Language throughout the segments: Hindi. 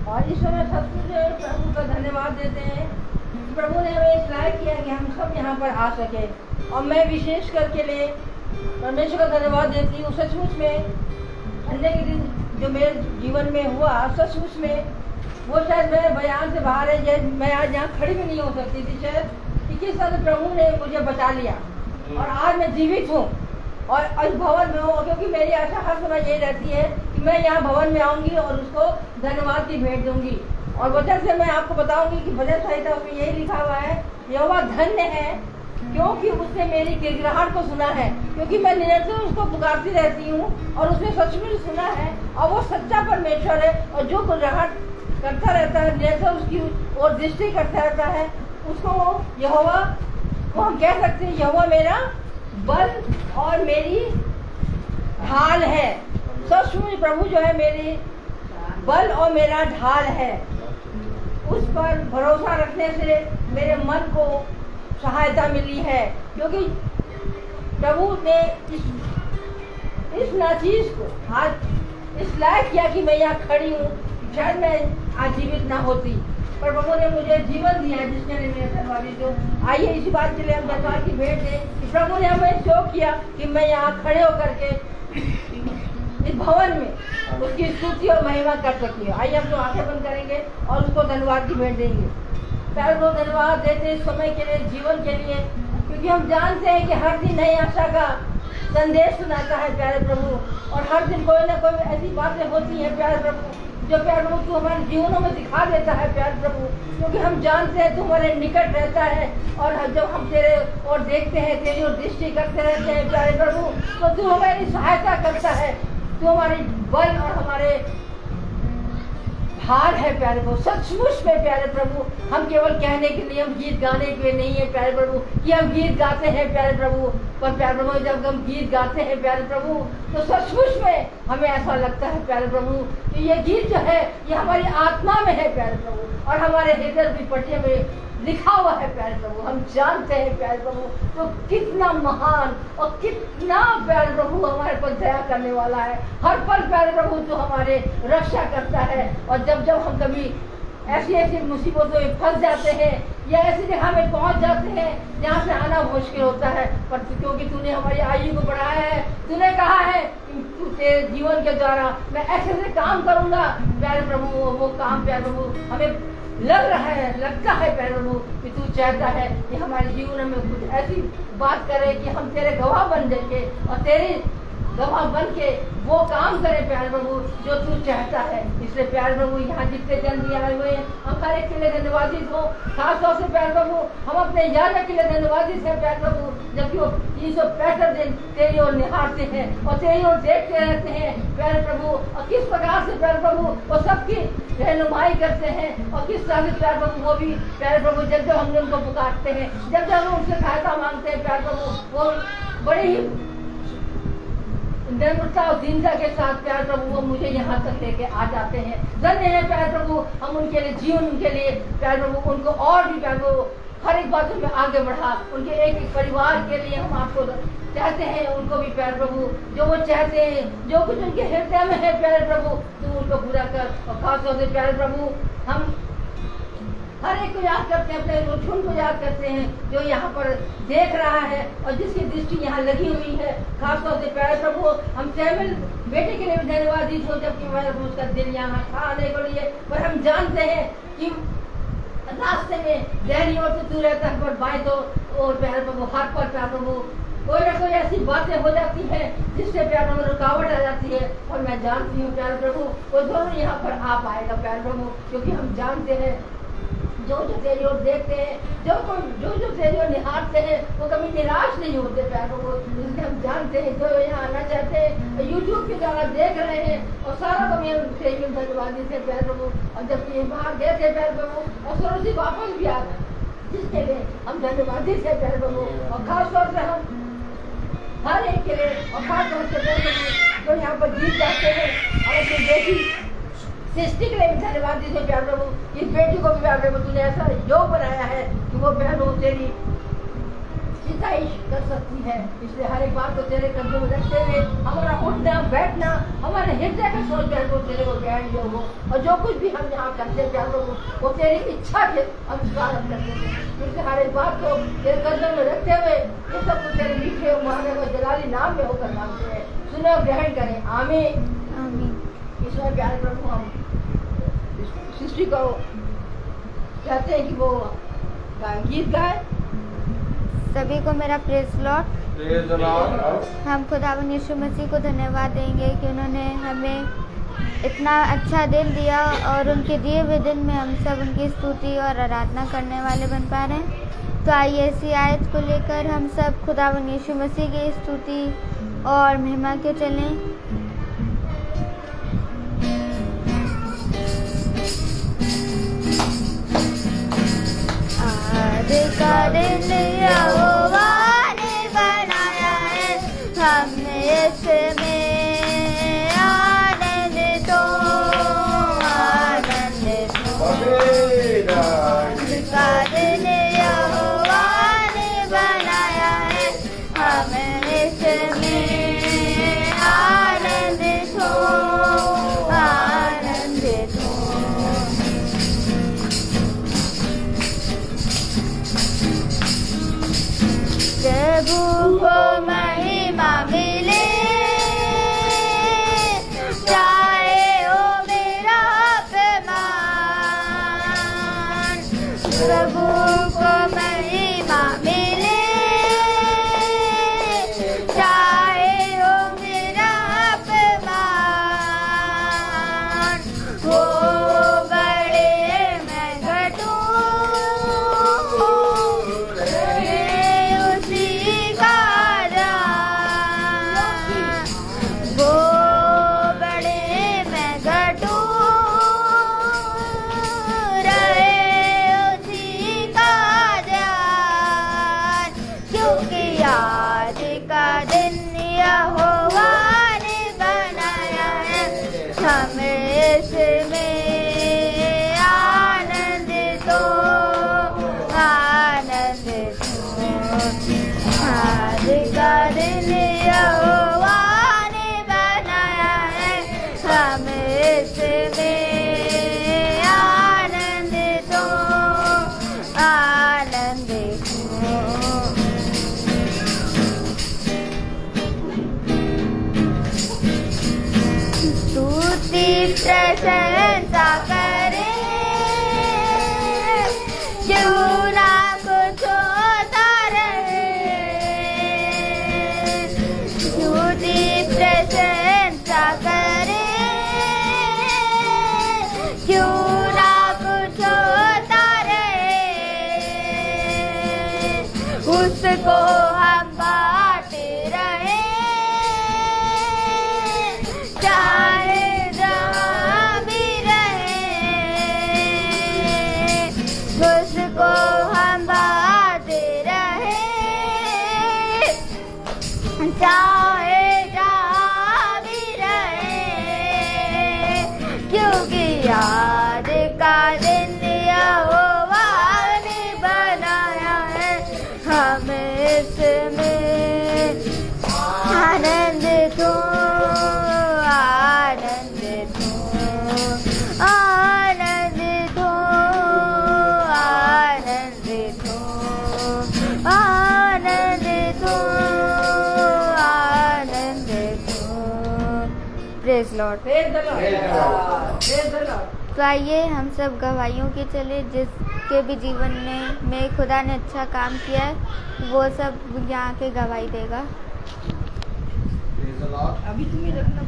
और इस समय सब कुछ प्रभु का धन्यवाद देते हैं। प्रभु ने हमें इस लायक किया कि हम सब यहाँ पर आ सके। और मैं विशेष करके लिए परमेश्वर का धन्यवाद देती हूँ। सचमुच में संडे के दिन जो मेरे जीवन में हुआ, सचमुच में वो शायद मेरे बयान से बाहर है। जैसे मैं आज यहाँ खड़ी भी नहीं हो सकती थी शायद, कि किस तरह प्रभु ने मुझे बचा लिया और आज मैं जीवित हूँ और इस भवन में हूँ। क्योंकि मेरी आशा हर समय ये रहती है कि मैं यहाँ भवन में आऊँगी और उसको धन्यवाद की भेंट दूंगी। और वचन से मैं आपको बताऊंगी कि भजन संहिता उसमें यही लिखा हुआ है, यहोवा धन्य है क्योंकि उसने मेरी गिड़गिड़ाहट को सुना है। क्योंकि मैं निरंतर उसको पुकारती रहती हूँ और उसने सचमुच सुना है। और वो सच्चा परमेश्वर है और जो गिड़गिड़ाहट करता रहता है, निरंतर उसकी ओर दृष्टि करता रहता है, उसको यहोवा को हम कह सकते हैं यहोवा मेरा बल और मेरी ढाल है। सचमुच प्रभु जो है मेरी बल और मेरा ढाल है। उस पर भरोसा रखने से मेरे मन को सहायता मिली है। क्योंकि प्रभु ने इस नाचीज को आज इस लायक किया कि मैं यहाँ खड़ी हूँ। शायद मैं आज जीवित ना होती, पर प्रभु ने मुझे जीवन दिया जिसके लिए मेरे धन्यवादी। जो आइए इसी बात के लिए हम धन्यवाद की भेंट दें कि प्रभु ने हमें शो किया कि मैं यहाँ खड़े होकर के इस भवन में उसकी स्तुति और महिमा कर सकी है। आइए हम लोग आंखें बंद करेंगे और उसको धन्यवाद की भेंट देंगे। प्यारे को धन्यवाद देते इस समय के लिए, जीवन के लिए, क्योंकि हम जानते हैं कि हर दिन नई आशा का संदेश सुनाता है प्यारे प्रभु। और हर दिन कोई ना कोई ऐसी बातें होती हैं प्यारे प्रभु जो प्यारे प्रभु तू हमारे जीवनों में दिखा देता है प्यारे प्रभु। क्योंकि हम जानते हैं तू हमारे निकट रहता है और जब हम तेरे और देखते हैं, तेरी ओर दृष्टि करते रहते हैं प्यारे प्रभु, तो तू हमारी सहायता करता है। तू हमारी बल और हमारे ढाल है प्यारे प्रभु। सचमुच में प्यारे प्रभु हम केवल कहने के लिए, हम गीत गाने के लिए नहीं है प्यारे प्रभु कि हम गीत गाते हैं प्यारे प्रभु, पर प्यारे प्रभु जब हम गीत गाते हैं प्यारे प्रभु तो सचमुच में हमें ऐसा लगता है प्यारे प्रभु कि ये गीत जो है ये हमारी आत्मा में है प्यारे प्रभु और हमारे हृदय की पट्टियों में लिखा हुआ है प्यारे प्रभु। हम जानते हैं प्यारे प्रभु तो कितना महान और कितना प्यारे प्रभु हमारे पर दया करने वाला है। हर पल प्यारे प्रभु तो हमारे रक्षा करता है। और जब जब हम कभी ऐसी ऐसी मुसीबतों में फंस जाते हैं या ऐसी जगह में पहुंच जाते हैं जहाँ से आना मुश्किल होता है, पर क्योंकि तूने हमारी आयु को बढ़ाया है, तूने कहा है कि तू तेरे जीवन के द्वारा मैं ऐसे ऐसे काम करूंगा प्यारे प्रभु। वो काम प्यारे प्रभु हमें लगता है प्यारे प्रभु कि तू चाहता है कि हमारे जीवन में कुछ ऐसी बात करे कि हम तेरे गवाह बन जाएंगे और तेरे गवाह बन के वो काम करें प्यारे प्रभु जो तू चाहता है। इसलिए प्यारे प्रभु यहाँ जितने जन भी आए हुए हैं हम हर एक के लिए धन्यवादी हो। खासतौर से प्यारे प्रभु हम अपने याजक के लिए धन्यवादी है प्यारे प्रभु, जबकि वो 365 दिन तेरी ओर निहारते हैं और तेरी ओर देखते रहते हैं प्यारे प्रभु। और किस प्रकार से प्यारे प्रभु वो सबकी रहनुमाई करते हैं और किस तरह से प्यारे प्रभु वो भी प्यारे प्रभु जब जब हमने उनको पुकारते हैं, जब जब हम उनसे सहायता मांगते हैं प्यारे प्रभु, वो बड़े ही निर्मलता और दीनता के साथ प्यारे प्रभु वो मुझे यहाँ तक लेके आ जाते हैं। धन्य है प्यारे प्रभु हम उनके लिए जीवन, उनके लिए प्यारे प्रभु उनको और भी प्यारे प्रभु हर एक बातों में आगे बढ़ा। उनके एक एक परिवार के लिए हम आपको चाहते हैं, उनको भी प्यारे प्रभु जो वो चाहते हैं, जो कुछ उनके हृदय में है प्यारे प्रभु तू उनको पूरा कर। और खासतौर से प्यारे प्रभु हम हर एक को याद करते हैं, अपने रोचुन को याद करते हैं जो यहाँ पर देख रहा है और जिसकी दृष्टि यहाँ लगी हुई है। खासतौर से प्यारे प्रभु हम सैमुअल बेटे के लिए भी धन्यवादी हो, जबकि उसका दिल यहाँ था आने के लिए, पर हम जानते हैं कि रास्ते में दाहिनी ओर तो तू रहता है पर बाएं तो और प्यारे प्रभु हर पर प्यारे प्रभु कोई ना कोई ऐसी बातें हो जाती हैं जिससे प्यारे प्रभु रुकावट आ जाती है। और मैं जानती हूँ प्यारे प्रभु वो दोनों यहाँ पर आ पाएगा प्यारे प्रभु, क्योंकि हम जानते हैं जो तेरी ओर देखते हैं, जो तेरी ओर निहारते हैं वो कभी निराश नहीं होते प्यारे प्रभु। इसलिए हम जानते हैं जो यहाँ आना चाहते हैं यूट्यूब के द्वारा देख रहे हैं और सारा कभी हम धन्यवादी थे प्यारे प्रभु। और जबकि बाहर गए थे प्यारे प्रभु और सरोजी वापस भी आ गए, जिसके लिए हम धन्यवादी थे प्यारे प्रभु। और खासतौर से हम हर एक के लिए और खासतौर से प्यारे प्रभु जो यहाँ पर जीत जाते हैं और अपनी बेटी सृष्टि के लिए भी धन्यवाद दीजिए प्यारे प्रभु। इस बेटी को भी प्यारे प्रभु तूने ऐसा योग बनाया है कि वो प्यारे प्रभु तेरी सिंचाई कर सकती है। इसलिए हर एक बात को तेरे कदमों में रखते हुए हमारा उठना बैठना, हमारे हृदय का सोच को तेरे को ज्ञान योग हो, और जो कुछ भी हम यहाँ करते हैं प्यार लोग वो तेरी इच्छा के अनुसार हम करते हैं। इसलिए हर एक बात को तेरे कदमों में रखते हुए ये सब कुछ तेरे मीठे महाने व जलाली नाम में होकर मांगते हैं। सुनो ग्रहण करें। आमीन आमीन। ईश्वर प्यारे प्रभु, हम सृष्टि को कहते हैं कि वो गीत गाए। सभी को मेरा प्रेज लॉर्ड। हम खुदावन यीशु मसीह को धन्यवाद देंगे कि उन्होंने हमें इतना अच्छा दिन दिया और उनके दिए हुए दिन में हम सब उनकी स्तुति और आराधना करने वाले बन पा रहे हैं। तो आइए इसी आयत को लेकर हम सब खुदावन यीशु मसीह की स्तुति और महिमा के चलें। आज का दिन यहोवा ने बनाया है, हम इसमें आनंदित हो, आनंदित हो। आज का दिन यहोवा ने बनाया है, हम इसमें आनंदित हो, आनंदित हो। प्रभु को महिमा मिले, चाहे हो मेरा अपमान। प्रभु को महिमा मिले, चाहे हो मेरा अपमान। वो बड़े मैं घटूं, प्रशंसा करे, क्यों ना कुछ होता रहे। स्तुति प्रशंसा करे, क्यों ना कुछ होता रहे। उसको हम बांटते रहे, चाहे उसको हम बांटते रहे, चाहे जहाँ भी रहे। क्योंकि आज का दिन यहोवा ने बनाया है, हम इसमें आनंदित हो, आनंदित हो, आनंदित हो, आनंदित हो, आनंदित हो, आनंदित हो। Praise Lord. तो आइए हम सब गवाहियों के चले, जिसके भी जीवन में खुदा ने अच्छा काम किया है वो सब यहाँ के गवाही देगा। अभी तुम्हें रखना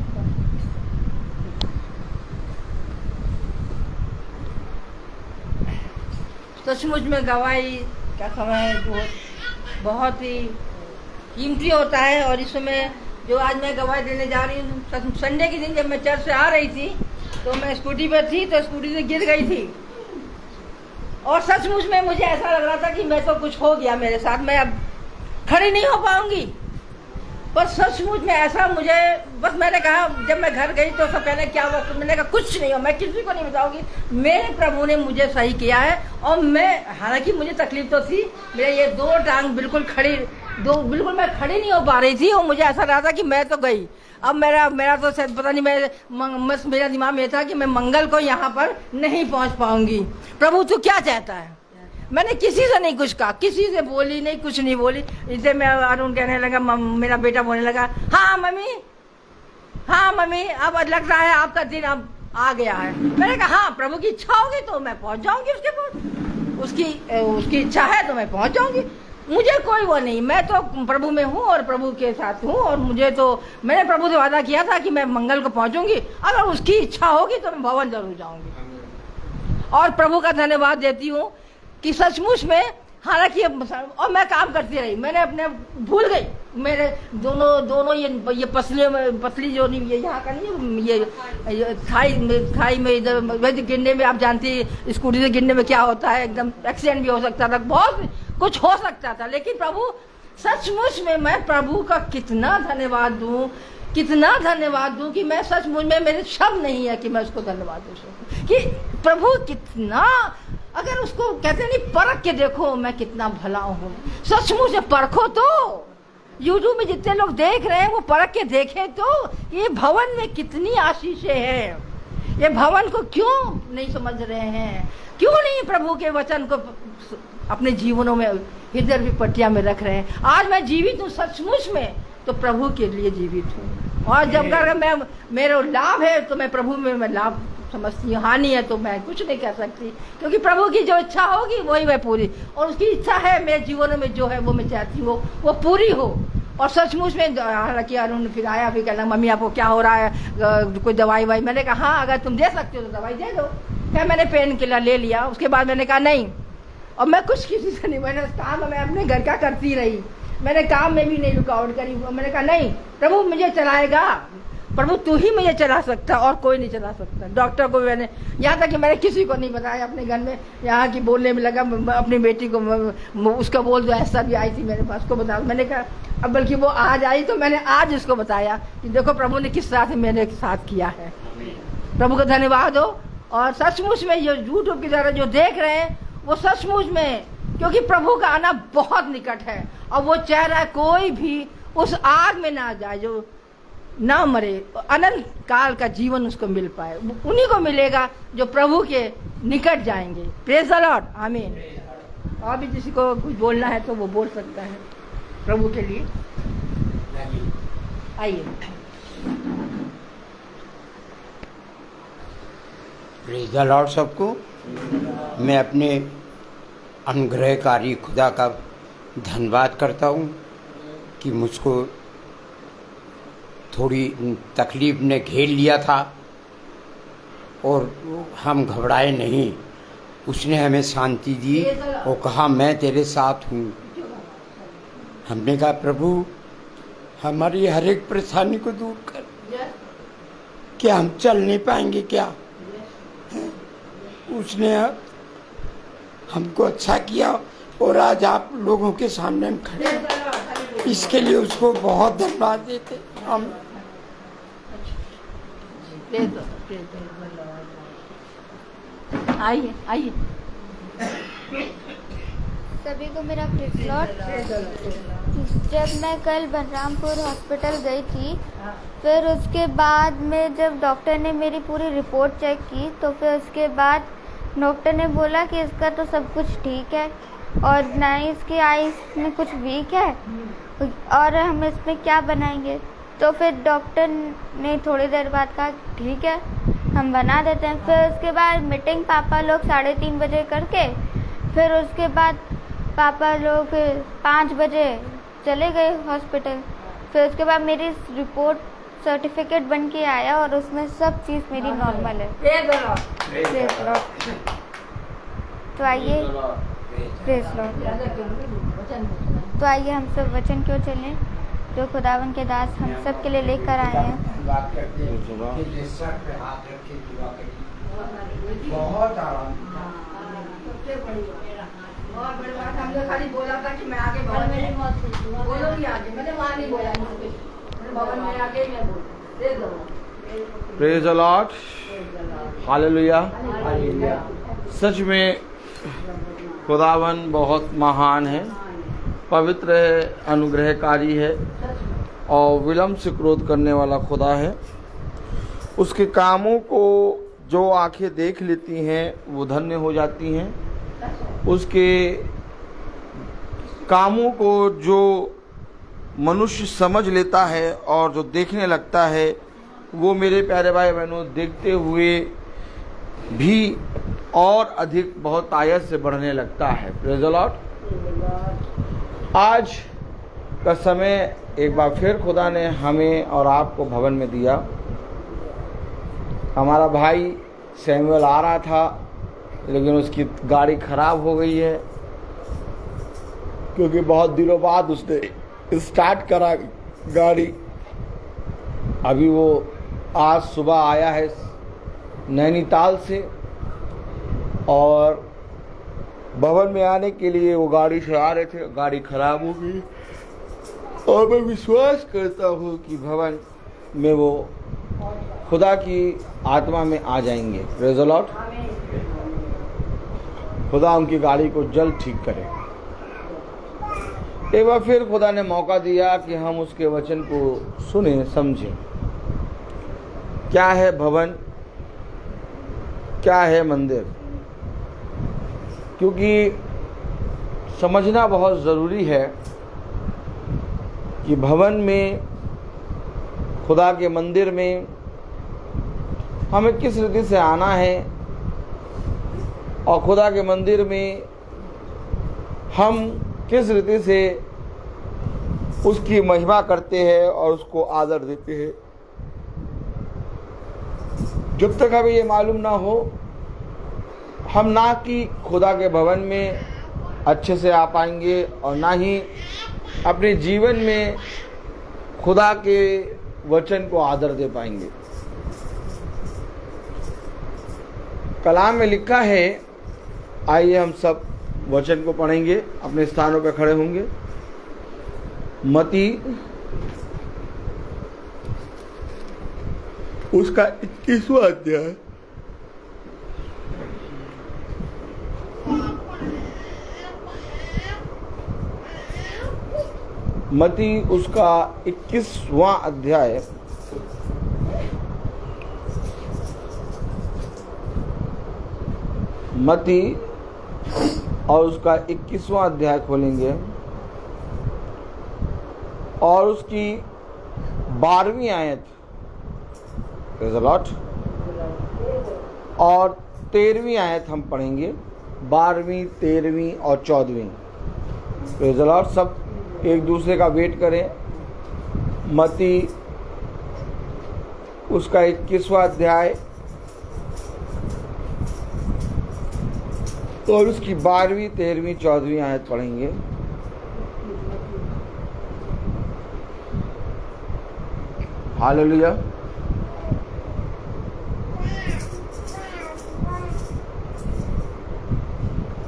सचमुच में गवाही का समय जो बहुत ही कीमती होता है। और इस समय जो आज मैं गवाही देने जा रही हूँ, संडे के दिन जब मैं चर्च से आ रही थी तो मैं स्कूटी पर थी, तो स्कूटी से गिर गई थी और सचमुच में मुझे ऐसा लग रहा था कि मैं तो कुछ हो गया मेरे साथ, मैं अब खड़ी नहीं हो पाऊंगी। पर सचमुच में ऐसा मुझे, बस मैंने कहा, जब मैं घर गई तो सब पहले क्या हुआ, तो मैंने कहा कुछ नहीं हो, मैं किसी को नहीं बताऊंगी, मेरे प्रभु ने मुझे सही किया है। और मैं, हालांकि मुझे तकलीफ तो थी, मेरे ये दो टांग बिल्कुल खड़ी बिल्कुल मैं खड़ी नहीं हो पा रही थी और मुझे ऐसा रहा था कि मैं तो गई। अब मेरा तो शायद पता नहीं, मेरा दिमाग में था कि मैं मंगल को यहाँ पर नहीं पहुँच पाऊंगी। प्रभु तू क्या चाहता है? मैंने किसी से नहीं कुछ कहा, किसी से बोली नहीं, कुछ नहीं बोली। इसे मैं अरुण कहने लगा, मेरा बेटा बोलने लगा, हाँ मम्मी, हाँ मम्मी, अब लग रहा है आपका दिन अब आ गया है। मैंने कहा हाँ, प्रभु की इच्छा होगी तो मैं पहुंच जाऊंगी उसके पास, उसकी इच्छा है तो मैं पहुंच जाऊंगी। मुझे कोई वो नहीं, मैं तो प्रभु में हूँ और प्रभु के साथ हूँ, और मैंने प्रभु से वादा किया था कि मैं मंगल को पहुंचूंगी। अगर उसकी इच्छा होगी तो मैं भवन जरूर जाऊंगी। और प्रभु का धन्यवाद देती हूँ कि सचमुच में, हालांकि और मैं काम करती रही, मैंने अपने भूल गई। मेरे दोनों ये पसली जो नहीं, ये यहाँ का नहीं, ये थाई में इधर गिरने में, आप जानती स्कूटी से गिरने में क्या होता है, एकदम एक्सीडेंट भी हो सकता था, बहुत कुछ हो सकता था। लेकिन प्रभु, सचमुच में मैं प्रभु का कितना धन्यवाद दूं कि मैं सचमुच में, मेरे शब्द नहीं है कि मैं उसको धन्यवाद दे सकूं कि प्रभु कितना, अगर उसको कहते नहीं परख के देखो मैं कितना भला हूँ, सचमुच परखो तो। यूट्यूब में जितने लोग देख रहे हैं वो परख के देखें तो ये भवन में कितनी आशीषें हैं। ये भवन को क्यों नहीं समझ रहे हैं? क्यों नहीं प्रभु के वचन को अपने जीवनों में हृदय की पट्टिया में रख रहे हैं? आज मैं जीवित हूँ सचमुच में तो प्रभु के लिए जीवित हूँ। और जब अगर मेरा लाभ है तो मैं प्रभु में मैं लाभ समझती हूँ, हानि है तो मैं कुछ नहीं कह सकती, क्योंकि प्रभु की जो इच्छा होगी वही मैं पूरी, और उसकी इच्छा है मेरे जीवन में जो है वो मैं चाहती हूँ वो पूरी हो। और सचमुच में, हालांकि अरुण फिर आया, फिर कहना मम्मी आपको क्या हो रहा है, कोई दवाई वाई? मैंने कहा हाँ, अगर तुम दे सकते हो तो दवाई दे दो। क्या मैंने पेन किलर ले लिया। उसके बाद मैंने कहा नहीं, और मैं कुछ किसी से नहीं, मैंने काम मैं अपने घर का करती रही, मैंने काम में भी नहीं रुकावट करी। मैंने कहा नहीं, प्रभु मुझे चलाएगा, प्रभु तू ही मुझे चला सकता, और कोई नहीं चला सकता। डॉक्टर को मैंने, यहाँ तक कि मैंने किसी को नहीं बताया अपने घर में, यहाँ की बोलने में लगा, अपनी बेटी को उसका बोल दो, ऐसा भी आई थी मेरे पास को बता। मैंने कहा अब बल्कि वो आज आई तो मैंने आज उसको बताया कि देखो प्रभु ने किस तरह से मेरे साथ किया है। प्रभु का धन्यवाद हो। और सचमुच में जो यूट्यूब की तरह जो देख रहे हैं वो सचमुच में, क्योंकि प्रभु का आना बहुत निकट है, और वो चाह रहा है कोई भी उस आग में ना जाए, जो ना मरे, अनंत काल का जीवन उसको मिल पाए। उन्हीं को मिलेगा जो प्रभु के निकट जाएंगे। प्रेज द लॉर्ड, आमीन। और भी किसी को कुछ बोलना है तो वो बोल सकता है प्रभु के लिए। आइए। प्रेज द लॉर्ड सबको। मैं अपने अनुग्रहकारी खुदा का धन्यवाद करता हूँ कि मुझको थोड़ी तकलीफ ने घेर लिया था और हम घबराए नहीं। उसने हमें शांति दी और कहा मैं तेरे साथ हूँ। हमने कहा प्रभु हमारी हर एक परेशानी को दूर कर। क्या हम चल नहीं पाएंगे क्या? उसने हमको अच्छा किया और आज आप लोगों के सामने हम खड़े हैं। इसके लिए उसको बहुत धन्यवाद देते हम। आइए आइए। सभी को मेरा प्रेज़ लॉर्ड। जब मैं कल बलरामपुर हॉस्पिटल गई थी, फिर उसके बाद में जब डॉक्टर ने मेरी पूरी रिपोर्ट चेक की तो फिर उसके बाद डॉक्टर ने बोला कि इसका तो सब कुछ ठीक है और ना ही इसकी आईज में कुछ वीक है और हम इसमें क्या बनाएंगे। तो फिर डॉक्टर ने थोड़ी देर बाद कहा ठीक है हम बना देते हैं। फिर उसके बाद मीटिंग पापा लोग 3:30 बजे करके, फिर उसके बाद पापा लोग 5 बजे चले गए हॉस्पिटल। फिर उसके बाद मेरी रिपोर्ट सर्टिफिकेट बन के आया और उसमें सब चीज़ मेरी नॉर्मल है। तो आइए प्रेज़ लॉर्ड। तो आइए हम सब वचन क्यों चलें जो खुदावन के दास हम सब के लिए लेकर आए हैं। बहुत आराम। और बड़ी बात हमने खाली बोला था कि मैं आगे भवन में बोलूंगी, आगे मैंने वहाँ नहीं बोला, भवन में आगे मैं बोलूँ। Praise the Lord, hallelujah. सच में खुदावन बहुत महान है पवित्र है, अनुग्रहकारी है और विलम्ब से क्रोध करने वाला खुदा है। उसके कामों को जो आंखें देख लेती हैं वो धन्य हो जाती हैं। उसके कामों को जो मनुष्य समझ लेता है और जो देखने लगता है वो मेरे प्यारे भाई बहनों देखते हुए भी और अधिक बहुत आयत से बढ़ने लगता है। Praise the Lord. आज का समय एक बार फिर खुदा ने हमें और आपको भवन में दिया। हमारा भाई सैमुअल आ रहा था लेकिन उसकी गाड़ी खराब हो गई है, क्योंकि बहुत दिनों बाद उसने स्टार्ट करा गाड़ी। अभी वो आज सुबह आया है नैनीताल से और भवन में आने के लिए वो गाड़ी से आ रहे थे, गाड़ी खराब हो गई। और मैं विश्वास करता हूँ कि भवन में वो खुदा की आत्मा में आ जाएंगे। Praise the Lord. खुदा उनकी गाड़ी को जल्द ठीक करे। एक बार फिर खुदा ने मौका दिया कि हम उसके वचन को सुने समझें। क्या है भवन, क्या है मंदिर, क्योंकि समझना बहुत ज़रूरी है कि भवन में, खुदा के मंदिर में हमें किस रीति से आना है और खुदा के मंदिर में हम किस रीति से उसकी महिमा करते हैं और उसको आदर देते हैं। जब तक हमें ये मालूम ना हो, हम ना कि खुदा के भवन में अच्छे से आ पाएंगे और ना ही अपने जीवन में खुदा के वचन को आदर दे पाएंगे। कलाम में लिखा है, आइए हम सब वचन को पढ़ेंगे, अपने स्थानों पर खड़े होंगे। मती उसका 21वां अध्याय, मती उसका 21वां अध्याय मती और उसका 21वां अध्याय खोलेंगे और उसकी 12वीं आयत, प्रेज़ द लॉर्ड, और 13वीं आयत हम पढ़ेंगे। 12वीं, 13वीं और 14वीं। Praise the Lord. सब एक दूसरे का वेट करें। मती उसका 21वां अध्याय और उसकी 12वीं, 13वीं, 14वीं आयत पढ़ेंगे। हालेलुया।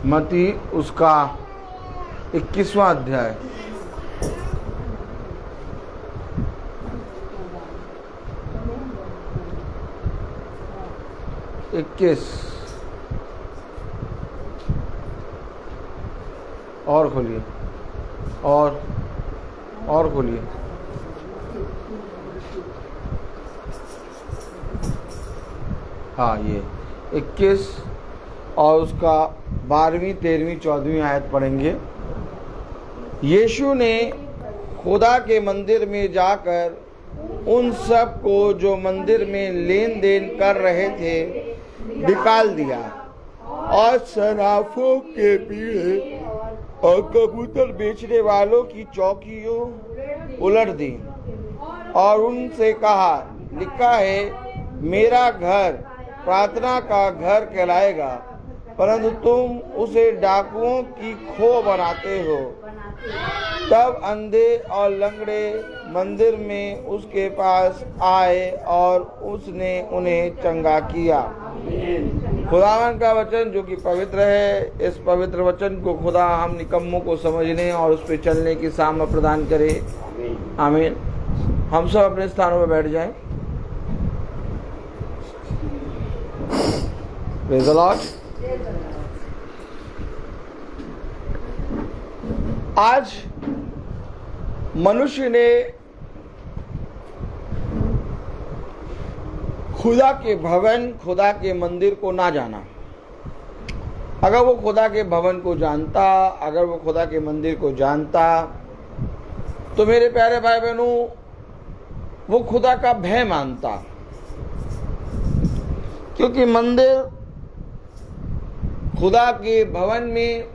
मती उसका 21वां अध्याय, और खोलिए और खोलिए। हाँ, ये 21 और उसका 12वीं, 13वीं, 14वीं आयत पढ़ेंगे। यीशु ने खुदा के मंदिर में जाकर उन सब को जो मंदिर में लेन देन कर रहे थे निकाल दिया और सराफों के पीढ़े और कबूतर बेचने वालों की चौकियों उलट दी और उनसे कहा, लिखा है, मेरा घर प्रार्थना का घर कहलाएगा, परंतु तुम उसे डाकुओं की खो बनाते हो। तब अंधे और लंगड़े मंदिर में उसके पास आए और उसने उन्हें चंगा किया। खुदावन का वचन जो कि पवित्र है, इस पवित्र वचन को खुदा हम निकम्मों को समझने और उस पर चलने की सामर्थ प्रदान करे। आमीन। हम सब अपने स्थानों पर बैठ जाएं। Praise the Lord. आज मनुष्य ने खुदा के भवन, खुदा के मंदिर को ना जाना। अगर वो खुदा के भवन को जानता, अगर वो खुदा के मंदिर को जानता, तो मेरे प्यारे भाई बहनों, वो खुदा का भय मानता। क्योंकि मंदिर, खुदा के भवन में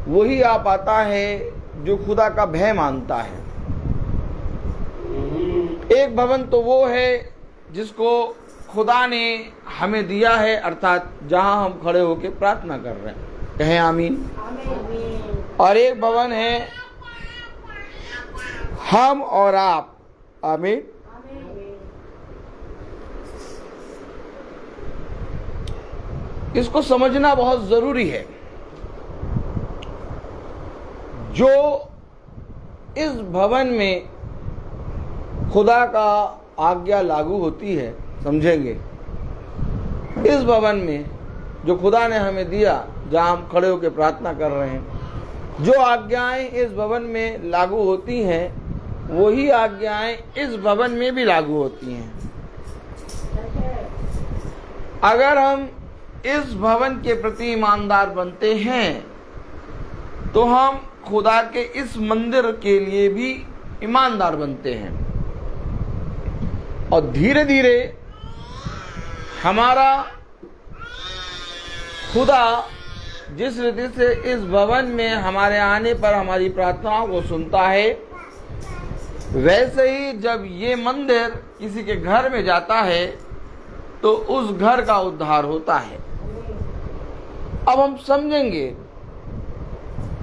वही आ पाता है जो खुदा का भय मानता है। एक भवन तो वो है जिसको खुदा ने हमें दिया है, अर्थात जहां हम खड़े होकर प्रार्थना कर रहे हैं, कहें आमीन। और एक भवन है हम और आप, आमीन। इसको समझना बहुत जरूरी है। जो इस भवन में खुदा का आज्ञा लागू होती है, समझेंगे, इस भवन में जो खुदा ने हमें दिया, जहां हम खड़े होकर प्रार्थना कर रहे हैं, जो आज्ञाएं इस भवन में लागू होती हैं, वही आज्ञाएं इस भवन में भी लागू होती हैं। अगर हम इस भवन के प्रति ईमानदार बनते हैं तो हम खुदा के इस मंदिर के लिए भी ईमानदार बनते हैं, और धीरे धीरे हमारा खुदा जिस रीति से इस भवन में हमारे आने पर हमारी प्रार्थनाओं को सुनता है, वैसे ही जब ये मंदिर किसी के घर में जाता है तो उस घर का उद्धार होता है। अब हम समझेंगे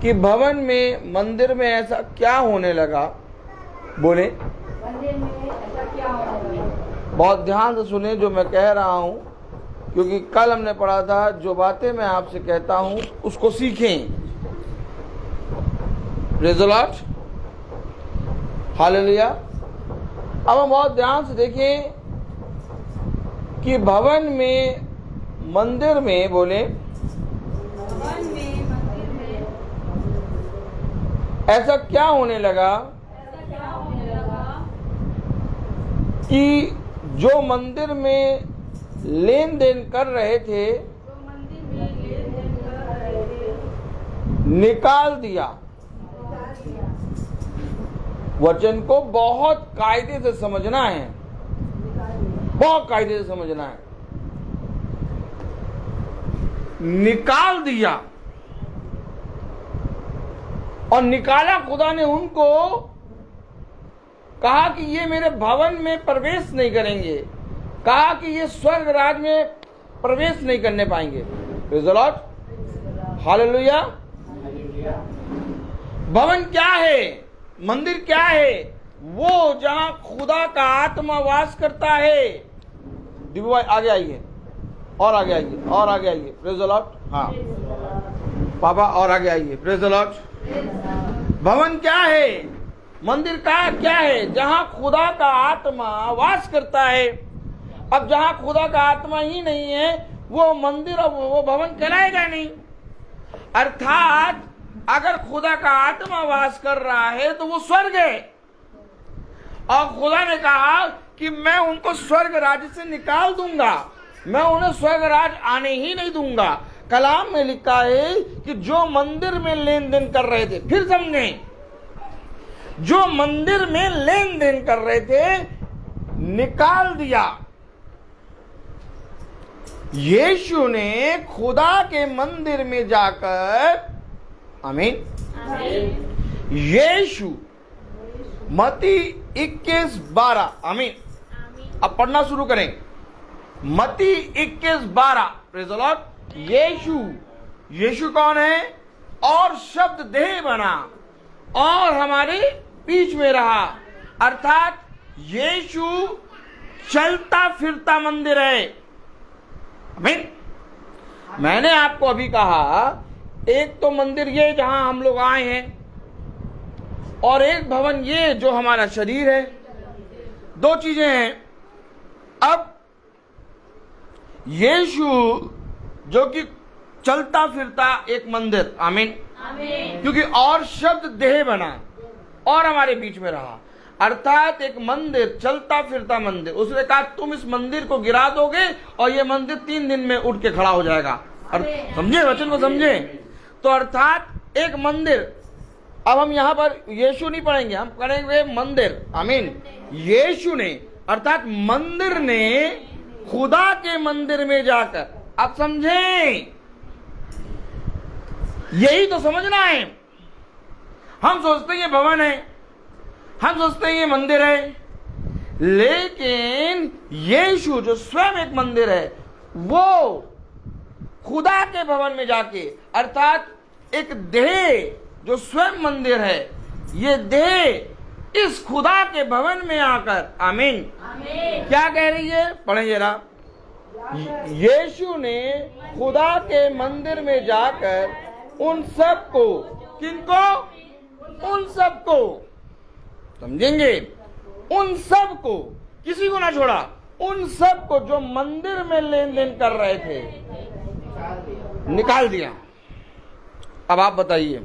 कि भवन में, मंदिर में ऐसा क्या होने लगा। बोले, मंदिर में ऐसा क्या होने लगा? बहुत ध्यान से सुने जो मैं कह रहा हूं, क्योंकि कल हमने पढ़ा था, जो बातें मैं आपसे कहता हूं उसको सीखें। Praise the Lord, hallelujah. अब हम बहुत ध्यान से देखें कि भवन में, मंदिर में, बोले, भवन में, मंदिर में ऐसा क्या होने लगा कि जो मंदिर में लेन देन कर रहे थे, निकाल दिया। वचन को बहुत कायदे से समझना है, बहुत कायदे से समझना है। निकाल दिया, और निकाला खुदा ने उनको, कहा कि ये मेरे भवन में प्रवेश नहीं करेंगे, कहा कि ये स्वर्ग राज में प्रवेश नहीं करने पाएंगे। Praise the Lord, hallelujah. भवन क्या है, मंदिर क्या है? वो जहां खुदा का आत्मा वास करता है। दिव्य भाई आगे आइए, और आगे आइए, और आगे आइए। प्रेज़ द लॉर्ड, हाँ पापा, और आगे आइए। Praise the Lord. भवन क्या है, मंदिर का क्या है? जहां खुदा का आत्मा वास करता है। अब जहां खुदा का आत्मा ही नहीं है, वो मंदिर और वो भवन कहलाएगा नहीं। अर्थात अगर खुदा का आत्मा वास कर रहा है तो वो स्वर्ग है, और खुदा ने कहा कि मैं उनको स्वर्ग राज्य से निकाल दूंगा, मैं उन्हें स्वर्ग राज आने ही नहीं दूंगा। कलाम में लिखा है कि जो मंदिर में लेन देन कर रहे थे, फिर समझें, जो मंदिर में लेन देन कर रहे थे, निकाल दिया। यीशु ने खुदा के मंदिर में जाकर, आमीन, यीशु, मत्ती 21:12, आमीन। अब पढ़ना शुरू करें। मत्ती 21:12, प्रेज़ द लॉर्ड। यीशु कौन है? और शब्द देह बना और हमारे बीच में रहा। अर्थात यीशु चलता फिरता मंदिर है। आमीन। मैंने आपको अभी कहा, एक तो मंदिर ये जहां हम लोग आए हैं, और एक भवन ये जो हमारा शरीर है। दो चीजें हैं। अब यीशु जो कि चलता फिरता एक मंदिर, आमीन, क्योंकि और शब्द देह बना, और हमारे बीच में रहा, अर्थात एक मंदिर, चलता फिरता मंदिर। उसने कहा तुम इस मंदिर को गिरा दोगे और ये मंदिर 3 दिन में उठ के खड़ा हो जाएगा। समझे वचन को, समझे? तो अर्थात एक मंदिर, अब हम यहाँ पर यीशु नहीं पढ़ेंगे, हम पढ़ेंगे मंदिर। आमीन। यीशु ने, अर्थात मंदिर ने खुदा के मंदिर में जाकर, आप समझें, यही तो समझना है। हम सोचते हैं ये भवन है, हम सोचते हैं ये मंदिर है, लेकिन यीशु जो स्वयं एक मंदिर है, वो खुदा के भवन में जाके, अर्थात एक देह जो स्वयं मंदिर है, ये देह इस खुदा के भवन में आकर, आमीन, क्या कह रही है? पढ़ें जरा। यीशु ने खुदा के मंदिर में जाकर उन सबको, किनको? उन सबको, समझेंगे, उन सबको, किसी को ना छोड़ा, उन सबको जो मंदिर में लेन देन कर रहे थे, निकाल दिया। अब आप बताइए,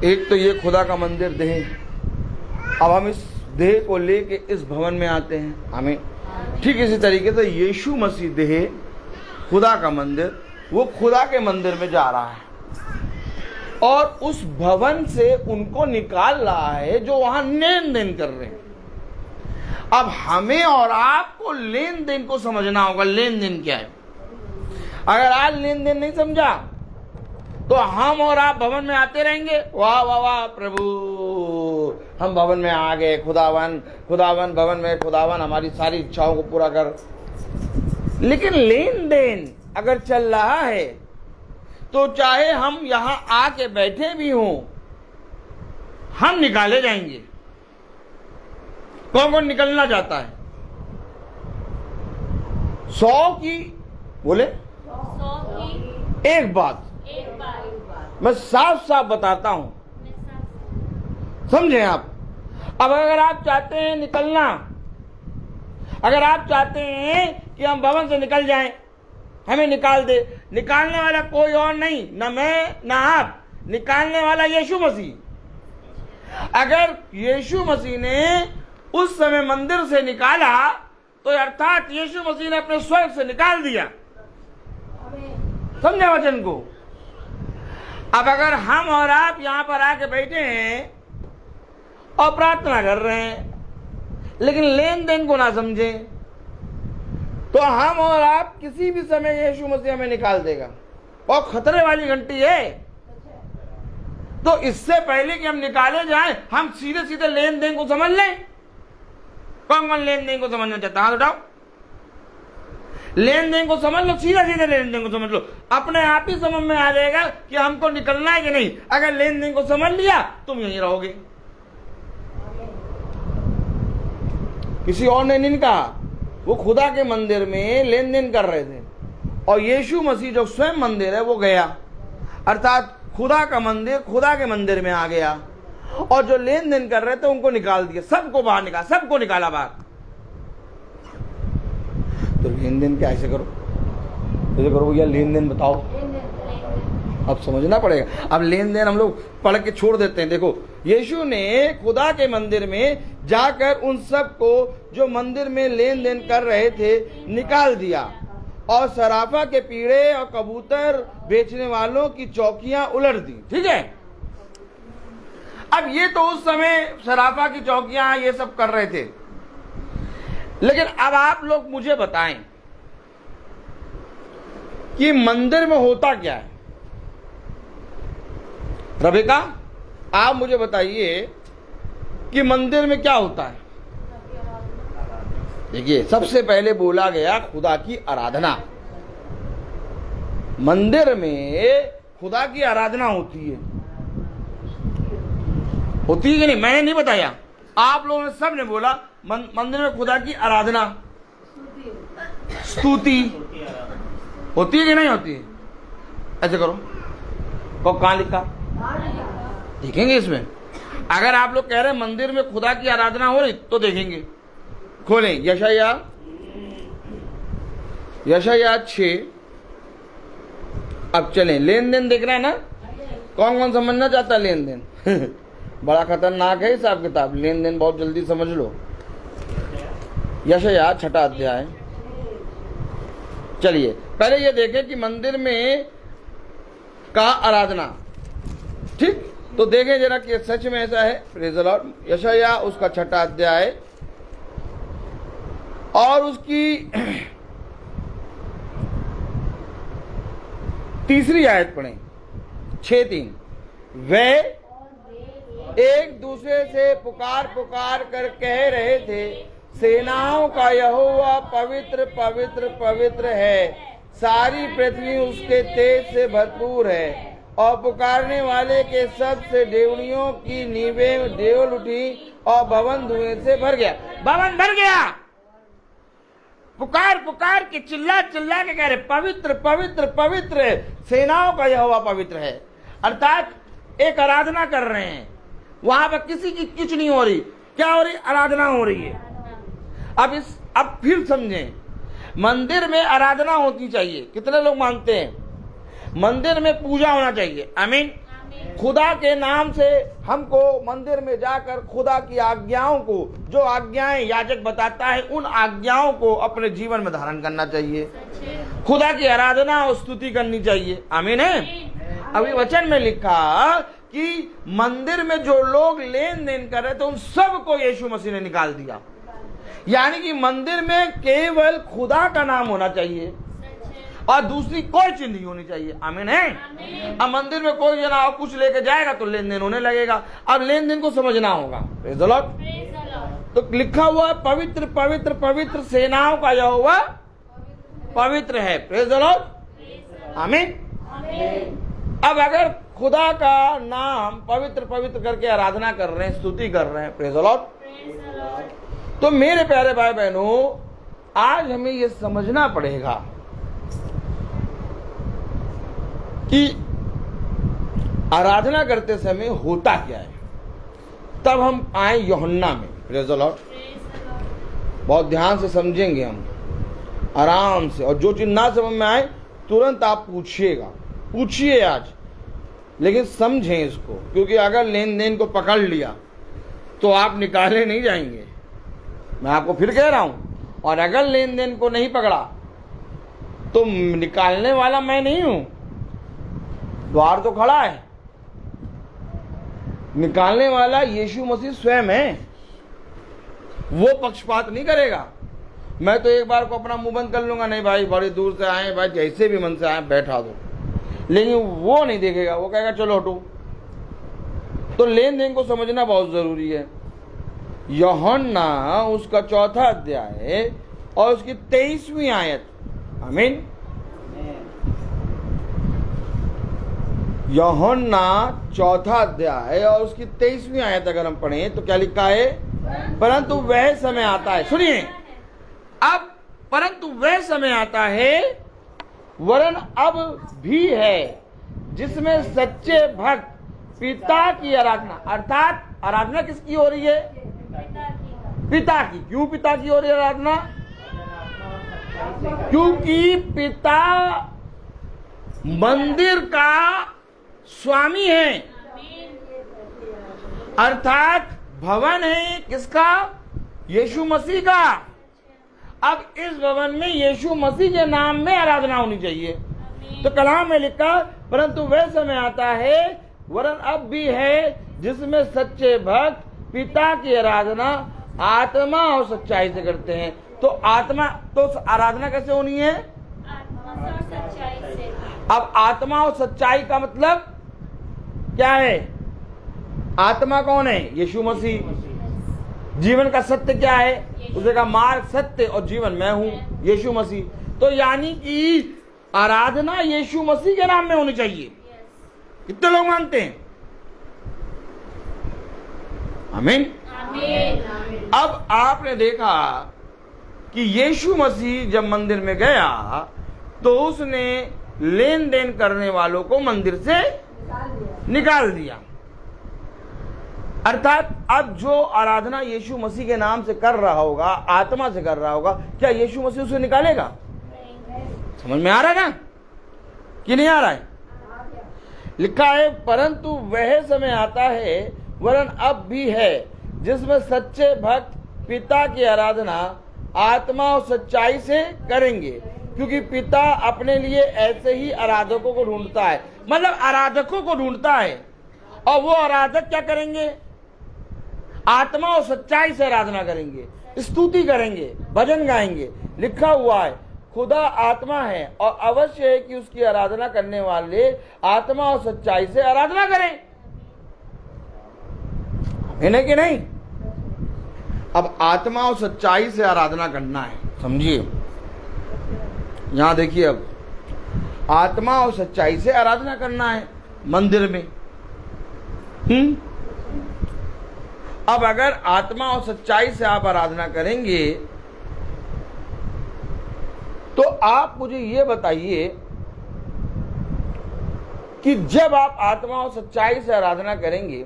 एक तो ये खुदा का मंदिर देह, अब हम इस देह को लेके इस भवन में आते हैं, हमें ठीक इसी तरीके से यीशु मसीह देह, खुदा का मंदिर, वो खुदा के मंदिर में जा रहा है और उस भवन से उनको निकाल रहा है जो वहां लेन देन कर रहे हैं। अब हमें और आपको लेन देन को समझना होगा, लेन देन क्या है। अगर आज लेन देन नहीं समझा तो हम और आप भवन में आते रहेंगे, वाह वाह वाह प्रभु, हम भवन में आ गए, खुदावन खुदावन, भवन में खुदावन हमारी सारी इच्छाओं को पूरा कर। लेकिन लेन देन अगर चल रहा है तो चाहे हम यहां आके बैठे भी हों, हम निकाले जाएंगे। कौन कौन निकलना चाहता है? 100 की बोले, 100 की एक बात मैं साफ साफ बताता हूं, समझे आप। अब अगर आप चाहते हैं निकलना, अगर आप चाहते हैं कि हम भवन से निकल जाएं, हमें निकाल दे, निकालने वाला कोई और नहीं, ना मैं ना आप, निकालने वाला यीशु मसीह। अगर यीशु मसीह ने उस समय मंदिर से निकाला तो अर्थात यीशु मसीह ने अपने स्वर्ग से निकाल दिया। समझे वचन को? अब अगर हम और आप यहां पर आके बैठे हैं और प्रार्थना कर रहे हैं लेकिन लेन देन को ना समझे, तो हम और आप किसी भी समय यीशु मसीह हमें निकाल देगा और खतरे वाली घंटी है। तो इससे पहले कि हम निकाले जाएं, हम सीधे सीधे लेन देन को समझ लें। कौन कौन लेन देन को समझना चाहता है? हाथ उठाओ। लेन देन को समझ लो, सीधा सीधे लेन देन को समझ लो, अपने आप ही समझ में आ जाएगा कि हमको निकलना है कि नहीं। अगर लेन देन को समझ लिया तुम यहीं रहोगे। किसी और ने नहीं कहा, वो खुदा के मंदिर में लेन देन कर रहे थे और यीशु मसीह जो स्वयं मंदिर है वो गया, अर्थात खुदा का मंदिर खुदा के मंदिर में आ गया और जो लेन देन कर रहे थे उनको निकाल दिया, सबको बाहर निकाला, सबको निकाला बाहर। तो लेन देन क्या ऐसे करो, ऐसे करो भैया, लेन देन बताओ। अब समझना पड़ेगा। अब लेन देन हम लोग पढ़ के छोड़ देते हैं। देखो, यीशु ने खुदा के मंदिर में जाकर उन सब को जो मंदिर में लेन देन कर रहे थे निकाल दिया और सराफा के पीड़े और कबूतर बेचने वालों की चौकियां उलट दी। ठीक है। अब ये तो उस समय सराफा की चौकियां ये सब कर रहे थे, लेकिन अब आप लोग मुझे बताएं कि मंदिर में होता क्या है। रबिका, आप मुझे बताइए कि मंदिर में क्या होता है। देखिए, सबसे पहले बोला गया खुदा की आराधना। मंदिर में खुदा की आराधना होती है कि नहीं? मैंने नहीं बताया, आप लोगों ने सब ने बोला मंदिर में खुदा की आराधना, स्तुति होती है कि नहीं होती है? ऐसे करो, कहाँ लिखा देखेंगे इसमें। अगर आप लोग कह रहे हैं मंदिर में खुदा की आराधना हो रही तो देखेंगे, खोलें यशाया 6। अब चलें, लेन देन देख रहे हैं ना। कौन कौन समझना चाहता है लेन देन? बड़ा खतरनाक है हिसाब किताब। लेन देन बहुत जल्दी समझ लो। यशायाह 6 अध्याय। चलिए पहले ये देखें कि मंदिर में का आराधना, ठीक, तो देखें जरा कि सच में ऐसा है। Praise the Lord. यशायाह उसका 6 अध्याय और उसकी 3 आयत पढ़ें। 6:3। वे एक दूसरे से पुकार पुकार कर कह रहे थे, सेनाओं का यहोवा पवित्र पवित्र पवित्र है, सारी पृथ्वी उसके तेज से भरपूर है। और पुकारने वाले के शब्द से डेवड़ियों की नींवें डेवल उठी और भवन धुएं से भर गया। भवन भर गया। पुकार पुकार के चिल्ला चिल्ला के कह रहे, पवित्र पवित्र पवित्र है, सेनाओं का यहोवा पवित्र है। अर्थात एक आराधना कर रहे हैं। वहां पर किसी की कुछ नहीं हो रही। क्या हो रही? आराधना हो रही है। अब फिर समझें, मंदिर में आराधना होती चाहिए। कितने लोग मानते हैं मंदिर में पूजा होना चाहिए? आमीन। खुदा के नाम से हमको मंदिर में जाकर खुदा की आज्ञाओं को, जो आज्ञाएं याजक बताता है, उन आज्ञाओं को अपने जीवन में धारण करना चाहिए। खुदा की आराधना और स्तुति करनी चाहिए। आमीन है। अभी वचन में लिखा कि मंदिर में जो लोग लेन देन कर रहे थे उन सबको यीशु मसीह ने निकाल दिया। यानी कि मंदिर में केवल खुदा का नाम होना चाहिए और दूसरी कोई चीज नहीं होनी चाहिए। आमीन है। अब मंदिर में कोई जना कुछ लेके जाएगा तो लेन देन होने लगेगा। अब लेन देन को समझना होगा। Praise the Lord. तो लिखा हुआ है, पवित्र पवित्र पवित्र सेनाओं का यहोवा पवित्र है। Praise the Lord. आमीन। अब अगर खुदा का नाम पवित्र पवित्र करके आराधना कर रहे हैं, स्तुति कर रहे हैं, प्रेज़ द लॉर्ड, तो मेरे प्यारे भाई बहनों, आज हमें यह समझना पड़ेगा कि आराधना करते समय होता क्या है। तब हम आए यूहन्ना में। Praise the Lord. बहुत ध्यान से समझेंगे हम, आराम से। और जो चीज ना समझ में आए तुरंत आप पूछिएगा, पूछिए आज, लेकिन समझें इसको, क्योंकि अगर लेन देन को पकड़ लिया तो आप निकाले नहीं जाएंगे। मैं आपको फिर कह रहा हूं। और अगर लेन देन को नहीं पकड़ा तो निकालने वाला मैं नहीं हूं, द्वार तो खड़ा है। निकालने वाला यीशु मसीह स्वयं है। वो पक्षपात नहीं करेगा। मैं तो एक बार को अपना मुंह बंद कर लूंगा, नहीं भाई बड़ी दूर से आए, भाई जैसे भी मन से आए बैठा दो, लेकिन वो नहीं देखेगा। वो कहेगा चलो हटो। तो लेन देन को समझना बहुत जरूरी है। यूहन्ना उसका 4 अध्याय और उसकी 23वीं आयत। आमीन। यूहन्ना 4 अध्याय और उसकी 23वीं आयत अगर हम पढ़ें तो क्या लिखा है? परंतु वह समय आता है, सुनिए अब, परंतु वह समय आता है, वरन अब भी है, जिसमें सच्चे भक्त पिता की आराधना, अर्थात आराधना किसकी हो रही है? पिता की। क्यों पिता की हो रही है आराधना? क्योंकि पिता मंदिर का स्वामी है। अर्थात भवन है किसका? यीशु मसीह का। अब इस भवन में यीशु मसीह के नाम में आराधना होनी चाहिए। तो कलाम में लिखा, परंतु वह समय आता है, वरन अब भी है, जिसमें सच्चे भक्त पिता की आराधना आत्मा और सच्चाई से करते हैं। तो आत्मा, तो आराधना कैसे होनी है? अब आत्मा और सच्चाई का मतलब क्या है? आत्मा कौन है? यीशु मसीह। जीवन का सत्य क्या है? उसे कहा मार्ग, सत्य और जीवन मैं हूं, यीशु मसीह। तो यानी कि आराधना यीशु मसीह के नाम में होनी चाहिए। कितने लोग मानते हैं? आमीन। अब आपने देखा कि यीशु मसीह जब मंदिर में गया तो उसने लेन देन करने वालों को मंदिर से निकाल दिया। अर्थात अब जो आराधना यीशु मसीह के नाम से कर रहा होगा, आत्मा से कर रहा होगा, क्या यीशु मसीह उसे निकालेगा? समझ में आ रहा है ना कि नहीं आ रहा है? लिखा है परंतु वह समय आता है, वरन अब भी है, जिसमें सच्चे भक्त पिता की आराधना आत्मा और सच्चाई से करेंगे, क्योंकि पिता अपने लिए ऐसे ही आराधकों को ढूंढता है। मतलब आराधकों को ढूंढता है, और वो आराधक क्या करेंगे? आत्मा और सच्चाई से आराधना करेंगे, स्तुति करेंगे, भजन गाएंगे। लिखा हुआ है खुदा आत्मा है और अवश्य है कि उसकी आराधना करने वाले आत्मा और सच्चाई से आराधना करें, है कि नहीं? अब आत्मा और सच्चाई से आराधना करना है, समझिए। यहां देखिए, अब आत्मा और सच्चाई से आराधना करना है मंदिर में। अब अगर आत्मा और सच्चाई से आप आराधना करेंगे तो आप मुझे ये बताइए कि जब आप आत्मा और सच्चाई से आराधना करेंगे,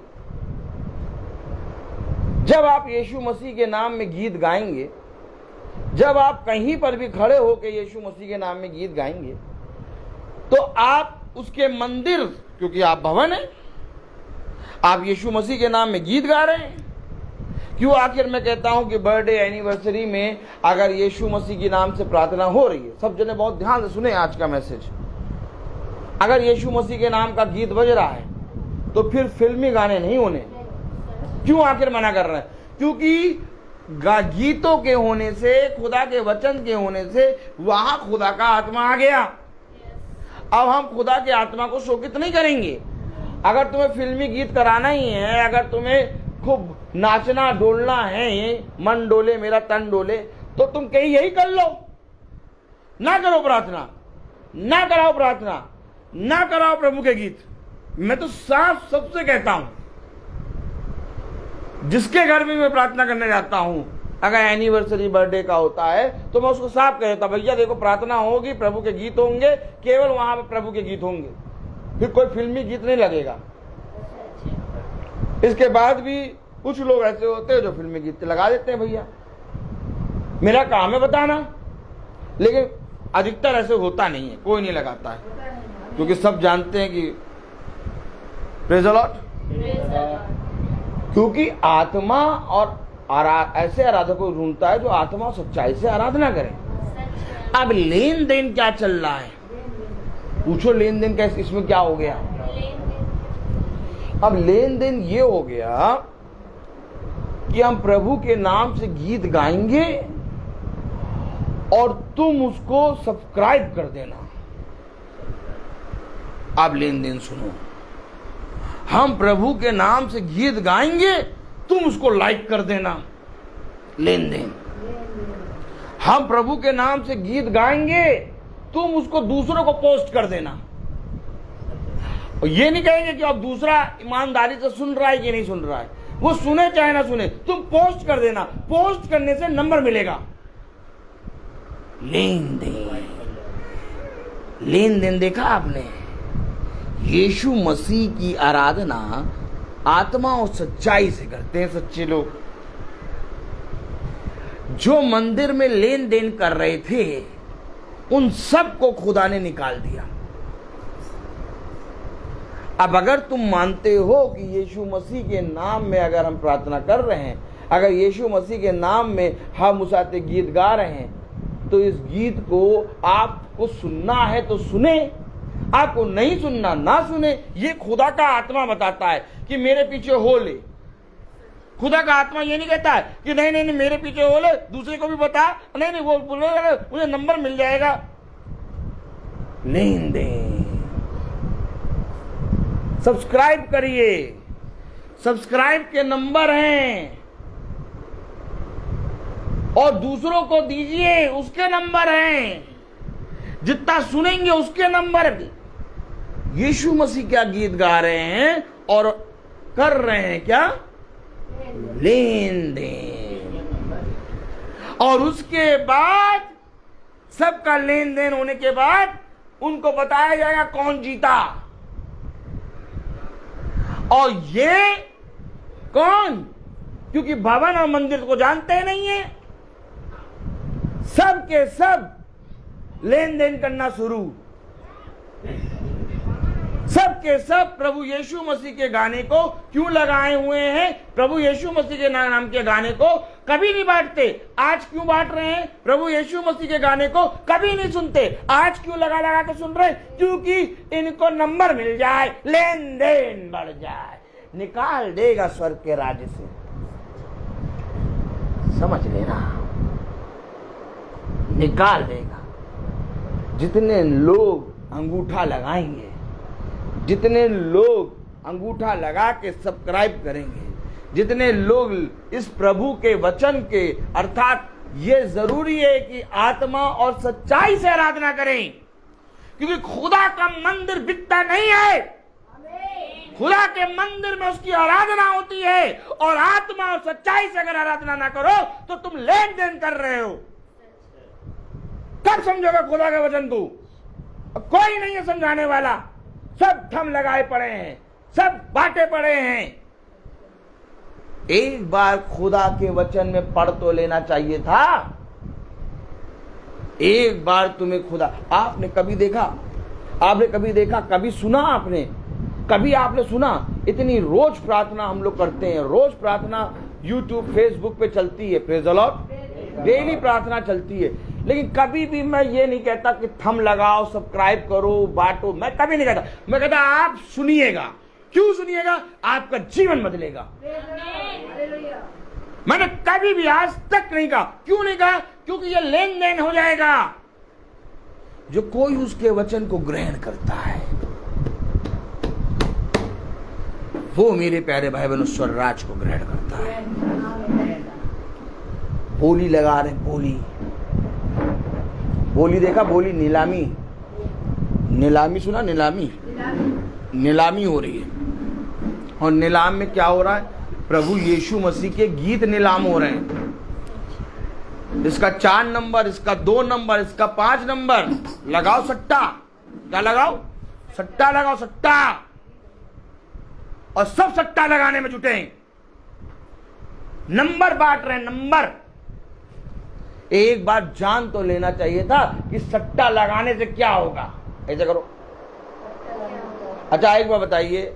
जब आप यीशु मसीह के नाम में गीत गाएंगे, जब आप कहीं पर भी खड़े होकर यीशु मसीह के नाम में गीत गाएंगे, तो आप उसके मंदिर, क्योंकि आप भवन हैं, आप यीशु मसीह के नाम में गीत गा रहे हैं। क्यों? आखिर मैं कहता हूं कि बर्थडे एनिवर्सरी में अगर यीशु मसीह के नाम से प्रार्थना हो रही है, सब जने बहुत ध्यान से सुने आज का मैसेज, अगर यीशु मसीह के नाम का गीत बज रहा है तो फिर फिल्मी गाने नहीं होने। क्यों आखिर मना कर रहे हैं? क्योंकि गीतों के होने से, खुदा के वचन के होने से वहां खुदा का आत्मा आ गया। अब हम खुदा की आत्मा को शोकित नहीं करेंगे। अगर तुम्हें फिल्मी गीत कराना ही है, अगर तुम्हें खूब नाचना डोलना है, मन डोले मेरा तन डोले, तो तुम कहीं यही कर लो, ना करो प्रार्थना, ना कराओ प्रार्थना, ना कराओ प्रभु के गीत। मैं तो साफ सबसे कहता हूं, जिसके घर में मैं प्रार्थना करने जाता हूं, अगर एनिवर्सरी बर्थडे का होता है तो मैं उसको साफ कह देता, भैया देखो प्रार्थना होगी, प्रभु के गीत होंगे, केवल वहां पे प्रभु के गीत होंगे, फिर कोई फिल्मी गीत नहीं लगेगा। इसके बाद भी कुछ लोग ऐसे होते हैं जो फिल्मी गीत लगा देते हैं। भैया मेरा काम है बताना, लेकिन अधिकतर ऐसे होता नहीं है, कोई नहीं लगाता है, क्योंकि सब जानते हैं कि प्रेज़ द लॉर्ड, क्योंकि आत्मा और ऐसे आराधकों को ढूंढता है जो आत्मा और सच्चाई से आराधना करें। अब लेन देन क्या चल रहा है? पूछो लेन देन कैसे, इसमें क्या हो गया? अब लेन देन ये हो गया कि हम प्रभु के नाम से गीत गाएंगे और तुम उसको सब्सक्राइब कर देना। अब लेन देन सुनो, हम प्रभु के नाम से गीत गाएंगे, तुम उसको लाइक कर देना। लेन देन। हम प्रभु के नाम से गीत गाएंगे, तुम उसको दूसरों को पोस्ट कर देना। और ये नहीं कहेंगे कि अब दूसरा ईमानदारी से सुन रहा है कि नहीं सुन रहा है, वो सुने चाहे ना सुने, तुम पोस्ट कर देना। पोस्ट करने से नंबर मिलेगा। लेन देन, लेन देन देखा आपने? यीशु मसीह की आराधना आत्मा और सच्चाई से करते हैं सच्चे लोग। जो मंदिर में लेन देन कर रहे थे, उन सब को खुदा ने निकाल दिया। अब अगर तुम मानते हो कि यीशु मसीह के नाम में अगर हम प्रार्थना कर रहे हैं, अगर यीशु मसीह के नाम में हम उस आते गीत गा रहे हैं, तो इस गीत को आपको सुनना है तो सुने, आपको नहीं सुनना ना सुने। ये खुदा का आत्मा बताता है कि मेरे पीछे हो ले। खुदा का आत्मा ये नहीं कहता है कि नहीं नहीं नहीं मेरे पीछे हो ले, दूसरे को भी बता, नहीं नहीं वो बोलेगा मुझे नंबर मिल जाएगा। लेन देन। सब्सक्राइब करिए, सब्सक्राइब के नंबर हैं, और दूसरों को दीजिए, उसके नंबर हैं। जितना सुनेंगे उसके नंबर। यीशु मसीह क्या गीत गा रहे हैं और कर रहे हैं क्या? लेन देन। और उसके बाद सबका लेन देन होने के बाद उनको बताया जाएगा कौन जीता। और ये कौन? क्योंकि भवन और मंदिर को जानते नहीं है, सब के सब लेन देन करना शुरू। सब के सब प्रभु यीशु मसीह के गाने को क्यों लगाए हुए हैं? प्रभु यीशु मसीह के नाम के गाने को कभी नहीं बांटते, आज क्यों बांट रहे हैं? प्रभु यीशु मसीह के गाने को कभी नहीं सुनते, आज क्यों लगा लगा के सुन रहे हैं? क्योंकि इनको नंबर मिल जाए, लेन देन बढ़ जाए, निकाल देगा स्वर्ग के राज्य से। समझ लेना, निकाल देगा। जितने लोग अंगूठा लगाएंगे, जितने लोग अंगूठा लगा के सब्सक्राइब करेंगे, जितने लोग इस प्रभु के वचन के, अर्थात ये जरूरी है कि आत्मा और सच्चाई से आराधना करें, क्योंकि खुदा का मंदिर बिकता नहीं है। खुदा के मंदिर में उसकी आराधना होती है, और आत्मा और सच्चाई से अगर आराधना ना करो तो तुम लेन देन कर रहे हो। कब समझोगे खुदा के वचन को? कोई नहीं है समझाने वाला, सब थम लगाए पड़े हैं, सब बांटे पड़े हैं। एक बार खुदा के वचन में पढ़ तो लेना चाहिए था। एक बार तुम्हें खुदा, आपने कभी देखा, कभी सुना आपने, कभी आपने सुना? इतनी रोज प्रार्थना हम लोग करते हैं, रोज प्रार्थना यूट्यूब फेसबुक पे चलती है, प्रेज द लॉर्ड, डेली प्रार्थना चलती है। लेकिन कभी भी मैं ये नहीं कहता कि थम लगाओ, सब्सक्राइब करो, बांटो, मैं कभी नहीं कहता। मैं कहता आप सुनिएगा। क्यों सुनिएगा? आपका जीवन बदलेगा। मैंने कभी भी आज तक नहीं कहा। क्यों नहीं कहा? क्योंकि ये लेन देन हो जाएगा। जो कोई उसके वचन को ग्रहण करता है वो मेरे प्यारे भाई बहनों स्वर्ग राज को ग्रहण करता है। बोली लगा रहे, बोली देखा, बोली नीलामी सुना? नीलामी हो रही है। और नीलाम में क्या हो रहा है? प्रभु यीशु मसीह के गीत नीलाम हो रहे हैं। इसका 4 नंबर, इसका 2 नंबर, इसका 5 नंबर, लगाओ सट्टा। क्या लगाओ? सट्टा लगाओ, सट्टा। और सब सट्टा लगाने में जुटे हैं, नंबर बांट रहे हैं, नंबर। एक बार जान तो लेना चाहिए था कि सट्टा लगाने से क्या होगा। ऐसे करो। अच्छा एक बार बताइए,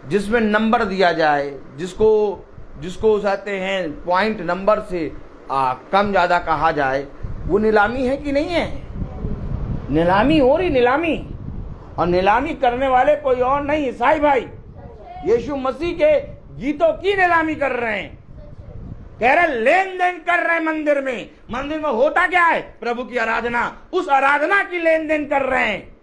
जिसमें नंबर दिया जाए, जिसको चाहते हैं पॉइंट नंबर से कम ज्यादा कहा जाए, वो नीलामी है कि नहीं है? नीलामी हो रही, नीलामी। और नीलामी करने वाले कोई और नहीं, ईसाई भाई यीशु मसीह के गीतों की नीलामी कर रहे हैं। कह रहे लेन देन कर रहे हैं मंदिर में होता क्या है? प्रभु की आराधना, उस आराधना की लेन देन कर रहे हैं।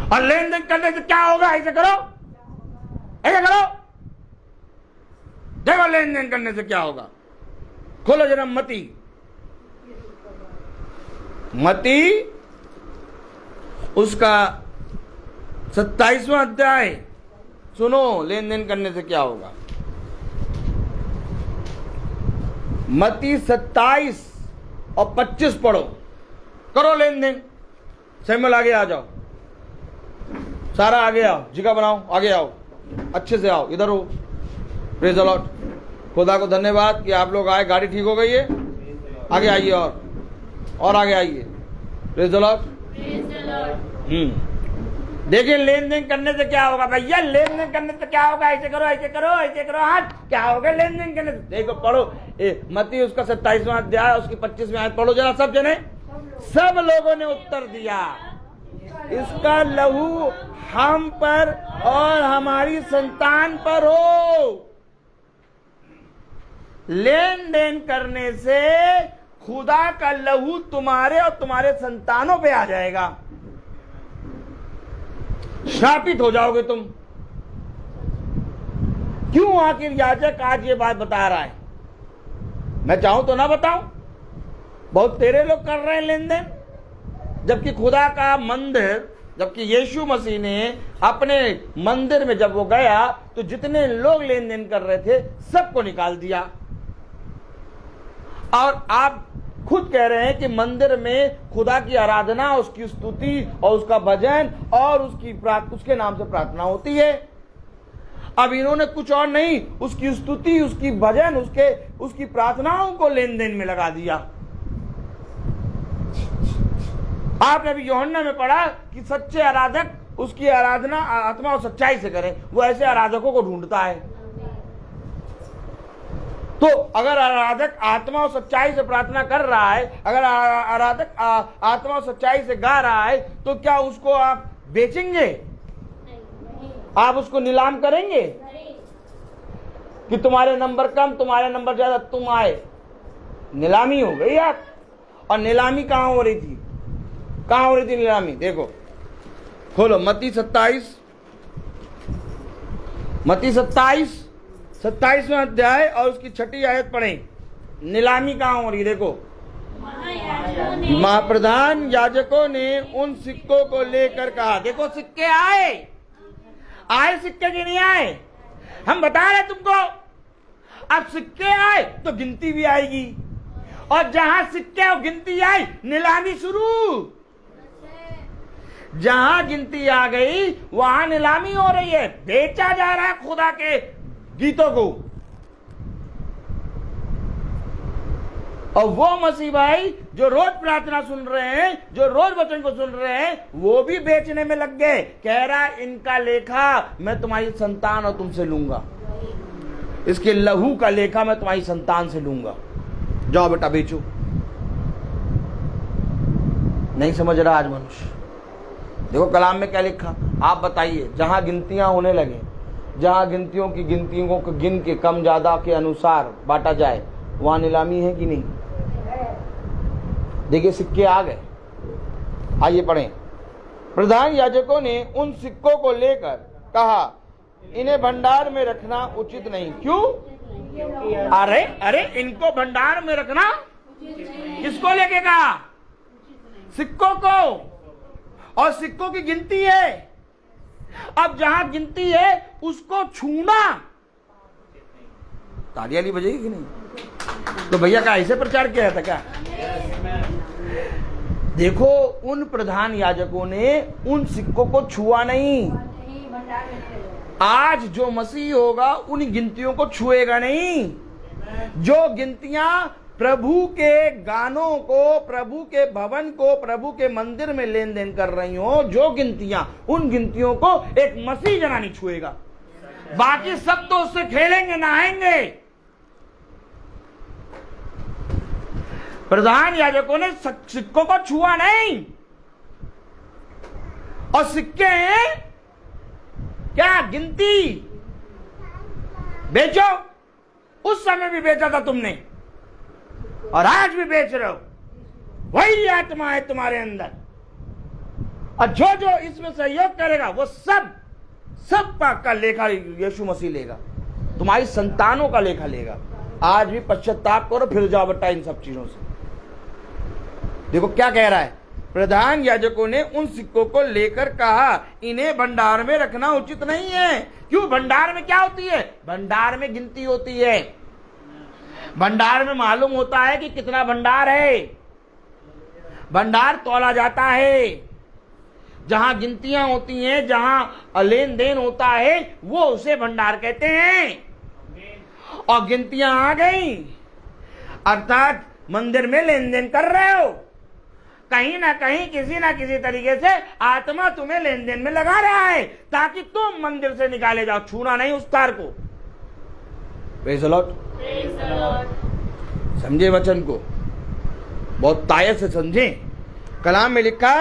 और लेन देन करने से क्या होगा? ऐसे करो, ऐसे करो, देखो लेन देन करने से क्या होगा। खोलो जरा मती उसका 27वां अध्याय सुनो, लेन देन करने से क्या होगा। मती 27 और 25 पढ़ो, करो लेन देन। सैमुअल आगे आ जाओ, सारा आगे आओ, जगह बनाओ, आगे आओ, अच्छे से आओ, इधर हो। Praise the Lord. खुदा को धन्यवाद कि आप लोग आए, गाड़ी ठीक हो गई है। आगे आइए और आगे आइए। Praise the Lord. देखिए लेन देन करने से क्या होगा भैया? लेन देन करने से क्या होगा? ऐसे करो, ऐसे करो, ऐसे करो, हाथ क्या होगा लेन देन करने से? देखो पढ़ो, मत्ती उसका 27वां अध्याय, उसकी 25वीं आयत पढ़ो जरा। सब जने, सब लोगों ने उत्तर दिया, इसका लहू हम पर और हमारी संतान पर हो। लेन देन करने से खुदा का लहू तुम्हारे और तुम्हारे संतानों पे आ जाएगा। शापित हो जाओगे तुम। क्यों आखिर याजक आज ये बात बता रहा है? मैं चाहूं तो ना बताऊं, बहुत तेरे लोग कर रहे हैं लेन देन, जबकि खुदा का मंदिर, जबकि यीशु मसीह ने अपने मंदिर में जब वो गया तो जितने लोग लेन देन कर रहे थे सबको निकाल दिया। और आप खुद कह रहे हैं कि मंदिर में खुदा की आराधना, उसकी स्तुति और उसका भजन और उसके नाम से प्रार्थना होती है। अब इन्होंने कुछ और नहीं, उसकी स्तुति, उसकी भजन, उसकी प्रार्थनाओं को लेन देन में लगा दिया। आपने अभी यूहन्ना में पढ़ा कि सच्चे आराधक उसकी आराधना आत्मा और सच्चाई से करें, वो ऐसे आराधकों को ढूंढता है। तो अगर आराधक आत्मा और सच्चाई से प्रार्थना कर रहा है, अगर आराधक आत्मा और सच्चाई से गा रहा है, तो क्या उसको आप बेचेंगे? आप उसको नीलाम करेंगे कि तुम्हारे नंबर कम, तुम्हारे नंबर ज्यादा, तुम आए? नीलामी हो गई आप। और नीलामी कहां हो रही थी? कहां हो रही थी नीलामी? देखो, खोलो मत्ती 27वें अध्याय और उसकी 6ठी आयत पढ़ें। नीलामी कहां हो रही? देखो, महाप्रधान याजकों ने उन सिक्कों को लेकर कहा, देखो सिक्के आए सिक्के की नहीं आए, हम बता रहे तुमको। अब सिक्के आए तो गिनती भी आएगी, और जहां सिक्के और गिनती आई, नीलामी शुरू। जहां गिनती आ गई वहां नीलामी हो रही है, बेचा जा रहा है खुदा के गीतों को। और वो मसीह भाई जो रोज प्रार्थना सुन रहे हैं, जो रोज वचन को सुन रहे हैं, वो भी बेचने में लग गए। कह रहा इनका लेखा मैं तुम्हारी संतान और तुमसे लूंगा, इसके लहू का लेखा मैं तुम्हारी संतान से लूंगा, जाओ बेटा बेचो। नहीं समझ रहा आज मनुष्य। देखो कलाम में क्या लिखा, आप बताइए। जहां गिनतियां होने लगे, जहां गिनतियों को गिन के कम ज्यादा के अनुसार बांटा जाए, वहां नीलामी है कि नहीं? देखिए सिक्के आ गए। आइए पढ़ें। प्रधान याजकों ने उन सिक्कों को लेकर कहा, इन्हें भंडार में रखना उचित नहीं। क्यों? अरे इनको भंडार में रखना, किसको लेके कहा? सिक्कों को। और सिक्कों की गिनती है। अब जहां गिनती है उसको छूना, तालियां ली बजेगी कि नहीं? तो भैया का ऐसे प्रचार किया था क्या? देखो, उन प्रधान याजकों ने उन सिक्कों को छुआ नहीं। आज जो मसीह होगा उन गिनतियों को छुएगा नहीं। जो गिनतियां प्रभु के गानों को, प्रभु के भवन को, प्रभु के मंदिर में लेन देन कर रही हो, जो गिनतियां, उन गिनतियों को एक मसीह जना नहीं छुएगा। बाकी सब तो उससे खेलेंगे, नहाएंगे। प्रधान याजकों ने सिक्कों को छुआ नहीं। और सिक्के हैं क्या? गिनती। बेचो। उस समय भी बेचा था तुमने, और आज भी बेच रहे हो। वही आत्मा है तुम्हारे अंदर, और जो जो इसमें सहयोग करेगा वो सब का लेखा यीशु मसीह लेगा। तुम्हारी संतानों का लेखा लेगा। आज भी पश्चाताप करो, फिर जाओ बेटा इन सब चीजों से। देखो क्या कह रहा है। प्रधान याजकों ने उन सिक्कों को लेकर कहा, इन्हें भंडार में रखना उचित नहीं है। क्यों? भंडार में क्या होती है? भंडार में गिनती होती है। भंडार में मालूम होता है कि कितना भंडार है। भंडार तौला जाता है। जहां गिनतियां होती हैं, जहां लेन देन होता है, वो उसे भंडार कहते हैं। और गिनतियां आ गई, अर्थात मंदिर में लेन देन कर रहे हो। कहीं ना कहीं, किसी ना किसी तरीके से आत्मा तुम्हें लेन देन में लगा रहा है, ताकि तुम मंदिर से निकाले जाओ। छूना नहीं उस तार को। Praise the Lord. समझे वचन को, बहुत तायत से समझे। कलाम में लिखा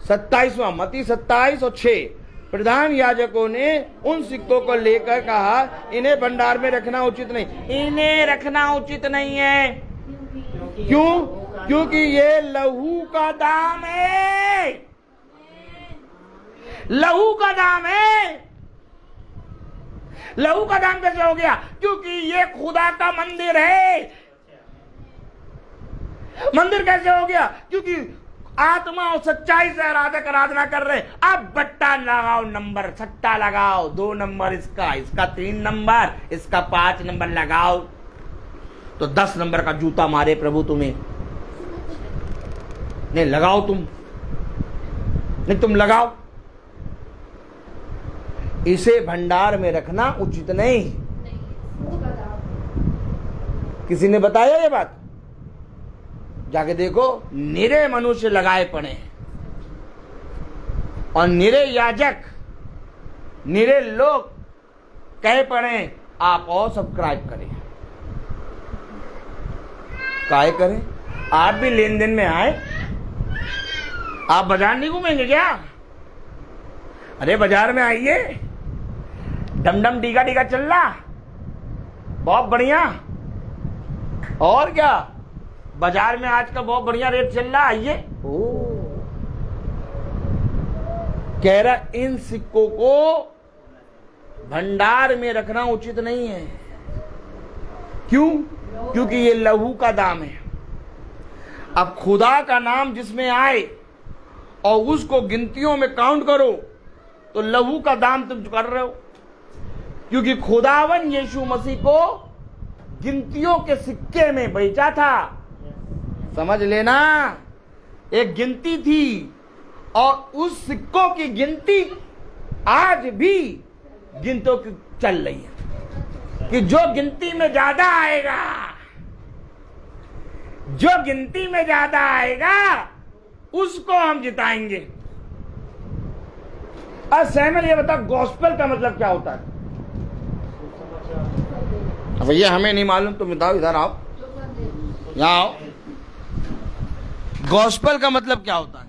27वां मत्ती 27 और 6, प्रधान याजकों ने उन सिक्कों को लेकर कहा, इन्हें भंडार में रखना उचित नहीं। इन्हें रखना उचित नहीं है। क्यों? क्योंकि ये लहू का दाम है। लहू का दाम है। लहू का दाम कैसे हो गया? क्योंकि ये खुदा का मंदिर है। मंदिर कैसे हो गया? क्योंकि आत्मा और सच्चाई से आराधक आराधना कर रहे। अब बट्टा लगाओ, नंबर सट्टा लगाओ, 2 नंबर इसका 3 नंबर, इसका 5 नंबर लगाओ, तो 10 नंबर का जूता मारे प्रभु तुम्हें। नहीं लगाओ, तुम लगाओ। इसे भंडार में रखना उचित नहीं। किसी ने बताया ये बात? जाके देखो निरे मनुष्य लगाए पड़े हैं और निरे याजक, निरे लोग कहे पड़े हैं आप और सब्सक्राइब करें। काहे करें? आप भी लेन देन में आए। आप बाजार नहीं घूमेंगे क्या? अरे बाजार में आइए, डमडम डीगा डीगा चल रहा, बहुत बढ़िया। और क्या, बाजार में आज का बहुत बढ़िया रेट चल रहा, आइए। कह रहा इन सिक्कों को भंडार में रखना उचित नहीं है। क्यों? क्योंकि ये लहू का दाम है। अब खुदा का नाम जिसमें आए और उसको गिनतियों में काउंट करो तो लहू का दाम तुम कर रहे हो, क्योंकि खुदावन यीशु मसीह को गिनतियों के सिक्के में बेचा था। समझ लेना, एक गिनती थी और उस सिक्कों की गिनती आज भी गिनतों की चल रही है कि जो गिनती में ज्यादा आएगा, जो गिनती में ज्यादा आएगा उसको हम जिताएंगे। अब सैमुअल ये बता, गॉस्पेल का मतलब क्या होता है? भैया हमें नहीं मालूम, तुम बताओ, इधर आओ, यहाँ आओ। गॉस्पेल का मतलब क्या होता है?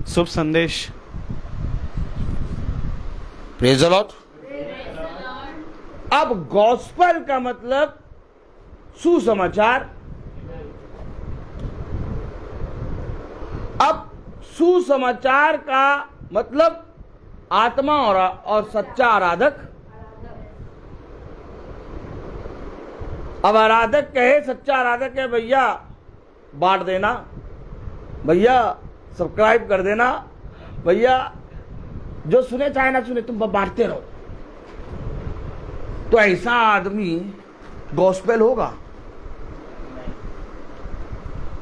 शुभ संदेश। Praise the Lord. अब गॉस्पेल का मतलब सुसमाचार। अब सुसमाचार का मतलब आत्मा और सच्चा आराधक। अब आराधक कहे, सच्चा आराधक कहे भैया बांट देना, भैया सब्सक्राइब कर देना, भैया जो सुने चाहे ना सुने तुम बांटते रहो, तो ऐसा आदमी गॉस्पेल होगा?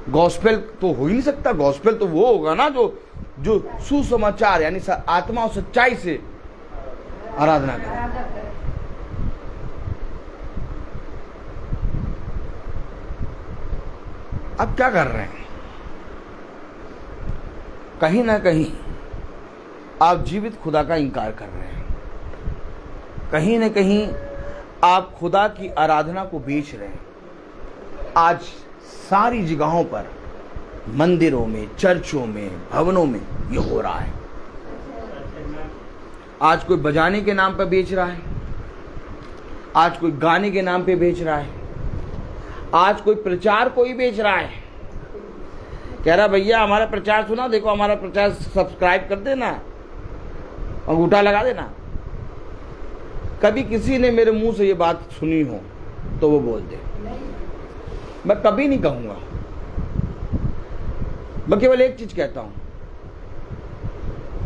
गॉस्पेल तो हो ही नहीं सकता। गॉस्पेल तो वो होगा ना जो सुसमाचार यानी आत्मा और सच्चाई से आराधना करे। अब क्या कर रहे हैं? कहीं ना कहीं आप जीवित खुदा का इंकार कर रहे हैं। कहीं ना कहीं आप खुदा की आराधना को बेच रहे हैं। आज सारी जगहों पर, मंदिरों में, चर्चों में, भवनों में ये हो रहा है। आज कोई बजाने के नाम पर बेच रहा है, आज कोई गाने के नाम पे बेच रहा है, आज कोई प्रचार को ही बेच रहा है। कह रहा भैया हमारा प्रचार सुना, देखो हमारा प्रचार सब्सक्राइब कर देना, अंगूठा लगा देना। कभी किसी ने मेरे मुंह से ये बात सुनी हो तो वो बोल दे। मैं कभी नहीं कहूंगा, मैं केवल एक चीज कहता हूं,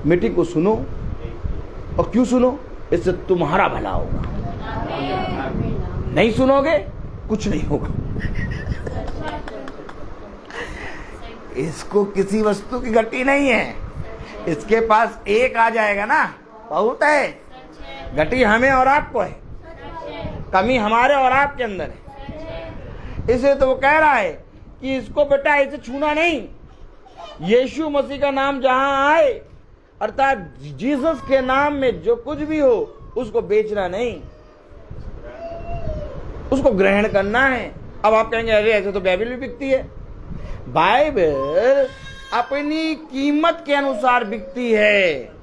मीटिंग को सुनो। और क्यों सुनो? इससे तुम्हारा भला होगा। नहीं सुनोगे कुछ नहीं होगा। इसको किसी वस्तु की घटी नहीं है, इसके पास एक आ जाएगा ना, बहुत है। घटी हमें और आपको है, कमी हमारे और आपके अंदर है। इसे तो वो कह रहा है कि इसको बेटा इसे छूना नहीं। यीशु मसीह का नाम जहां आए, अर्थात जीसस के नाम में जो कुछ भी हो उसको बेचना नहीं, उसको ग्रहण करना है। अब आप कहेंगे अरे ऐसे तो बाइबल भी बिकती है। बाइबल अपनी कीमत के अनुसार बिकती है।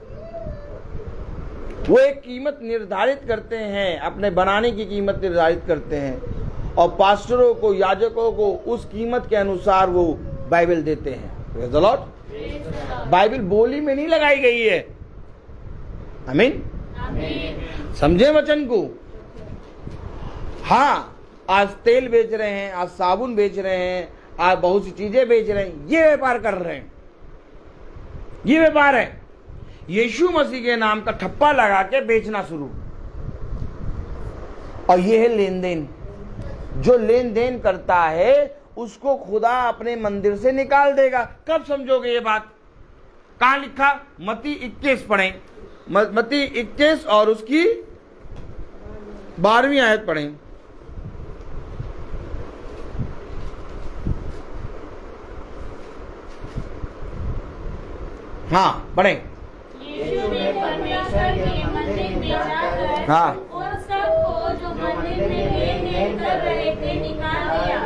वो एक कीमत निर्धारित करते हैं, अपने बनाने की कीमत निर्धारित करते हैं और पास्टरों को, याजकों को उस कीमत के अनुसार वो बाइबल देते हैं। Praise the Lord. बाइबल बोली में नहीं लगाई गई है। आमीन। समझे वचन को? हाँ, आज तेल बेच रहे हैं, आज साबुन बेच रहे हैं, आज बहुत सी चीजें बेच रहे हैं, ये व्यापार कर रहे हैं, ये व्यापार है। यीशु मसीह के नाम का ठप्पा लगा के बेचना शुरू, और ये है लेन देन। जो लेन देन करता है उसको खुदा अपने मंदिर से निकाल देगा। कब समझोगे ये बात? कहां लिखा? मत्ती 21 पढ़ें, मत्ती 21 और उसकी 12वीं आयत पढ़ें। हाँ पढ़े। यीशु ने परमेश्वर के मंदिर में जाकर हाँ उन सबको जो मंदिर में लेन देन कर रहे थे निकाल दिया।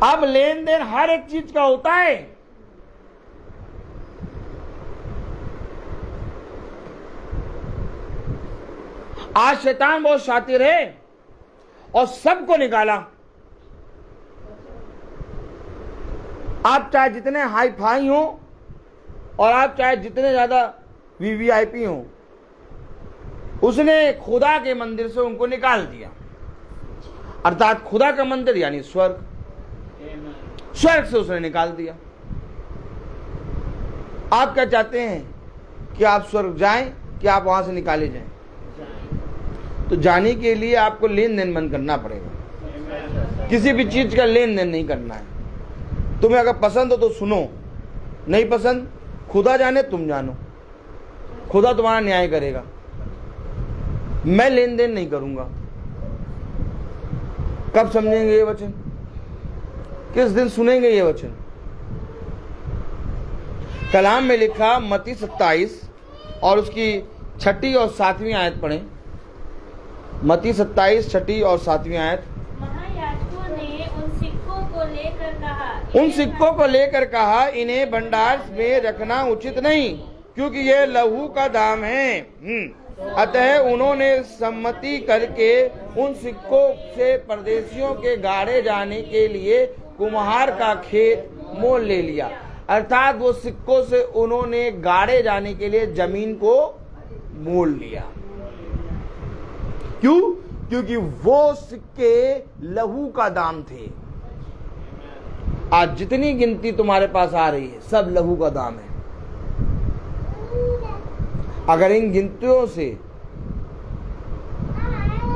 अब लेन देन हर एक चीज का होता है। आज शैतान बहुत शातिर है और सबको निकाला। आप चाहे जितने हाई फाई हो और आप चाहे जितने ज्यादा वीवीआईपी हो, उसने खुदा के मंदिर से उनको निकाल दिया। अर्थात खुदा का मंदिर यानी स्वर्ग, स्वर्ग से उसने निकाल दिया। आप क्या चाहते हैं कि आप स्वर्ग जाएं कि आप वहां से निकाले जाएं? तो जाने के लिए आपको लेन देन बंद करना पड़ेगा। किसी भी चीज का लेन देन नहीं करना है। तुम्हें अगर पसंद हो तो सुनो, नहीं पसंद खुदा जाने तुम जानो, खुदा तुम्हारा न्याय करेगा। मैं लेन देन नहीं करूंगा। कब समझेंगे ये वचन? किस दिन सुनेंगे ये वचन? कलाम में लिखा मत्ती 27 और उसकी 6 और 7वीं आयत पढ़ें। मत्ती 27 6 और 7वीं आयत। महायाजकों ने उन सिक्कों को लेकर कहा, इन्हें भंडार में रखना उचित नहीं, क्योंकि ये लहू का दाम है। अतः उन्होंने सम्मति करके उन सिक्कों से परदेशियों के गाड़े जाने के लिए कुम्हार का खेत मोल ले लिया। अर्थात वो सिक्कों से उन्होंने गाड़े जाने के लिए जमीन को मोल लिया। क्यों? क्योंकि वो सिक्के लहू का दाम थे। आज जितनी गिनती तुम्हारे पास आ रही है सब लहू का दाम है। अगर इन गिनतियों से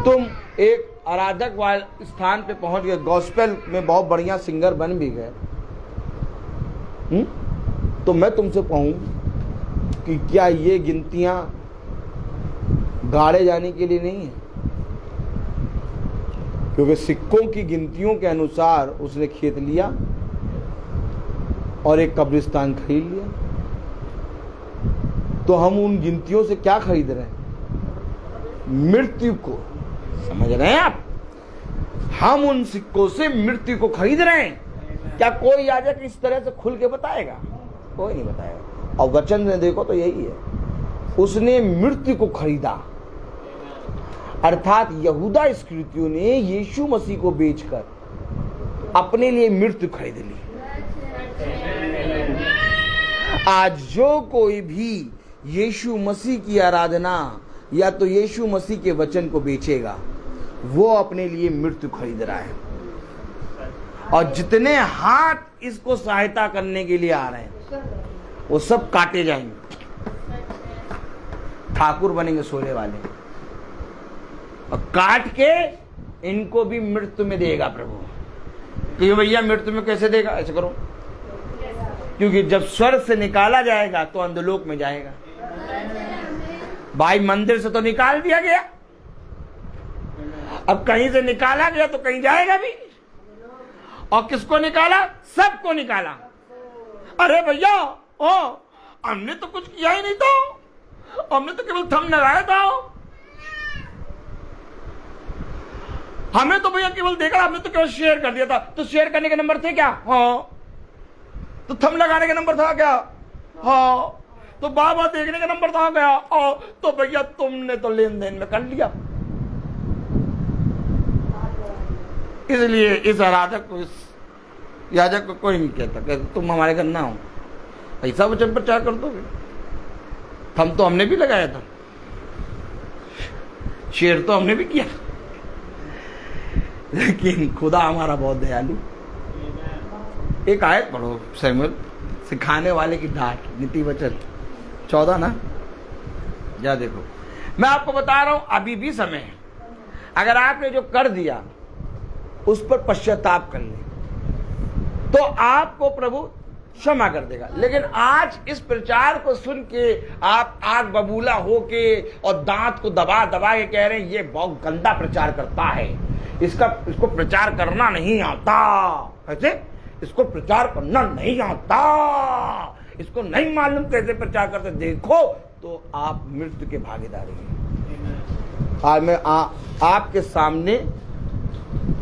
तुम एक आराधक वाले स्थान पे पहुंच गए, गॉस्पेल में बहुत बढ़िया सिंगर बन भी गए, तो मैं तुमसे कहूं कि क्या ये गिनतियां गाड़े जाने के लिए नहीं है? क्योंकि सिक्कों की गिनतियों के अनुसार उसने खेत लिया और एक कब्रिस्तान खरीद लिया। तो हम उन गिनतियों से क्या खरीद रहे हैं? मृत्यु को। समझ रहे हैं आप? हम उन सिक्कों से मृत्यु को खरीद रहे हैं। क्या कोई याजक इस तरह से खुल के बताएगा? कोई नहीं बताएगा। और वचन में देखो तो यही है, उसने मृत्यु को खरीदा। अर्थात यहूदा इस्करियोती ने यीशु मसीह को बेचकर अपने लिए मृत्यु खरीद ली। आज जो कोई भी यीशु मसीह की आराधना या तो यीशु मसीह के वचन को बेचेगा, वो अपने लिए मृत्यु खरीद रहा है। और जितने हाथ इसको सहायता करने के लिए आ रहे हैं वो सब काटे जाएंगे, ठाकुर बनेंगे सोने वाले, और काट के इनको भी मृत्यु में देगा प्रभु। कि भैया मृत्यु में कैसे देगा? ऐसे करो, क्योंकि जब स्वर्ग से निकाला जाएगा तो अंधलोक में जाएगा। भाई मंदिर से तो निकाल दिया गया, अब कहीं से निकाला गया तो कहीं जाएगा भी। और किसको निकाला? सबको निकाला। अरे भैया हमने तो कुछ किया ही नहीं था, हमने तो केवल थंब लगाया था, हमें तो भैया केवल देखा, हमने तो केवल शेयर कर दिया था। तो शेयर करने के नंबर थे क्या? हाँ। तो थंब लगाने का नंबर था क्या? हाँ। तो बाबा देखने का नंबर था क्या? तो भैया तुमने तो लेन देन में कर लिया। इसलिए इस आराधक को, इस याजक को कोई नहीं कहता कि तुम हमारे घर ना हो, ऐसा वचन प्रचार कर दोगे। थंब तो हमने भी लगाया था, शेयर तो हमने भी किया, लेकिन खुदा हमारा बहुत दयालु। एक आयत पढ़ो, सैमुएल सिखाने वाले की डांट, नीति वचन 14 ना, जा देखो। मैं आपको बता रहा हूं अभी भी समय है। अगर आपने जो कर दिया उस पर पश्चाताप कर ले तो आपको प्रभु क्षमा कर देगा। लेकिन आज इस प्रचार को सुन के आप आग बबूला होके और दांत को दबा दबा के कह रहे हैं ये बहुत गंदा प्रचार करता है, इसको प्रचार करना नहीं आता, ऐसे इसको प्रचार करना नहीं आता, इसको नहीं मालूम कैसे प्रचार करते, देखो तो आप मृत्यु के भागीदारी हैं। आज मैं आपके सामने,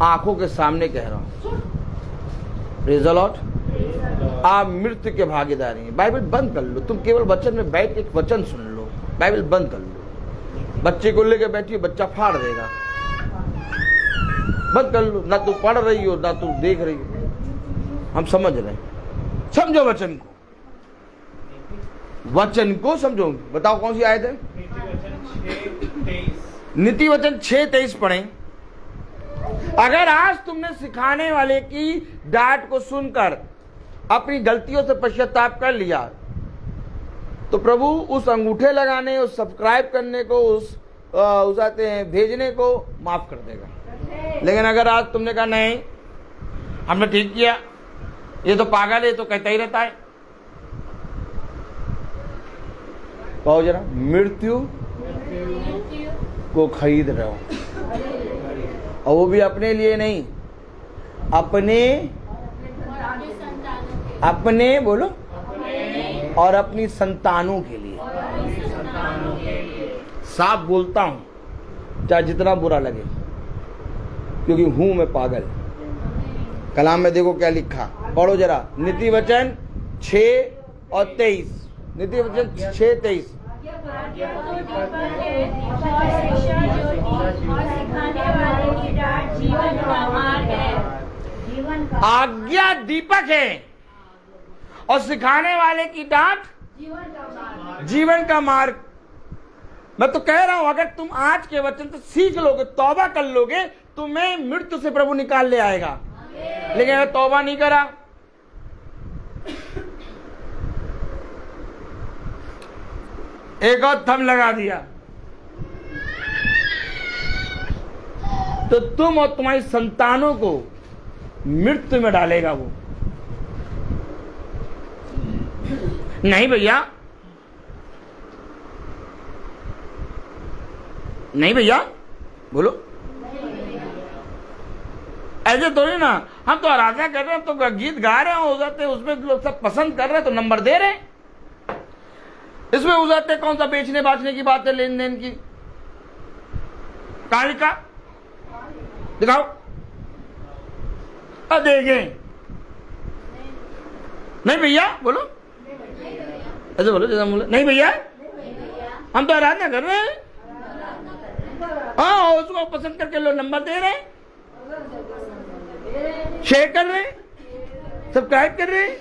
आंखों के सामने कह रहा हूं, प्रेज़ द लॉर्ड, आप मृत्यु के भागीदारी हैं। बाइबल बंद कर लो, तुम केवल वचन में बैठ एक वचन सुन लो, बाइबल बंद कर लो। बच्चे को लेकर बैठी हो, बच्चा फाड़ देगा, बंद कर लो। ना तू पढ़ रही हो ना तू देख रही हो, हम समझ रहे हैं। समझो वचन को, वचन को समझो। बताओ कौन सी आयत है? नीति वचन 6:23 पढ़ें। अगर आज तुमने सिखाने वाले की डांट को सुनकर अपनी गलतियों से पश्चाताप कर लिया तो प्रभु उस अंगूठे लगाने, उस सब्सक्राइब करने को, उस आते हैं भेजने को माफ कर देगा। लेकिन अगर आज तुमने कहा नहीं हमने ठीक किया, ये तो पागल है, तो कहता ही रहता है, कहो जरा, मृत्यु को खरीद रहे हो, और वो भी अपने लिए नहीं, अपने बोलो और अपनी संतानों के लिए। साफ बोलता हूं, चाहे जितना बुरा लगे, क्योंकि हूं मैं पागल। कलाम में देखो क्या लिखा, पढ़ो जरा, नीति वचन 6:23, नीति वचन 6:23। आज्ञा दीपक है और सिखाने वाले की डांट जीवन का मार्ग। मैं तो कह रहा हूं, अगर तुम आज के वचन से सीख लोगे, तौबा कर लोगे, तुम्हें मृत्यु से प्रभु निकाल ले आएगा। लेकिन अगर तौबा नहीं करा, एक और थम लगा दिया, तो तुम और तुम्हारी संतानों को मृत्यु में डालेगा वो। नहीं भैया, नहीं भैया, बोलो, ऐसे तो नहीं ना, हम तो आराधना कर रहे हैं, तो गीत गा रहे हैं, हो जाते हैं उसमें लोग सब पसंद कर रहे हैं तो नंबर दे रहे हैं। इसमें हो जाते कौन सा बेचने बाचने की बात है, लेन देन की। कालिका दिखाओ, देंगे। नहीं भैया, बोलो, ऐसे बोलो जैसा बोलो, नहीं भैया, हम तो आराधना कर रहे हैं। हाँ, उसको पसंद करके लोग नंबर दे रहे हैं, शेयर कर रहे हैं, सब्सक्राइब कर रहे हैं,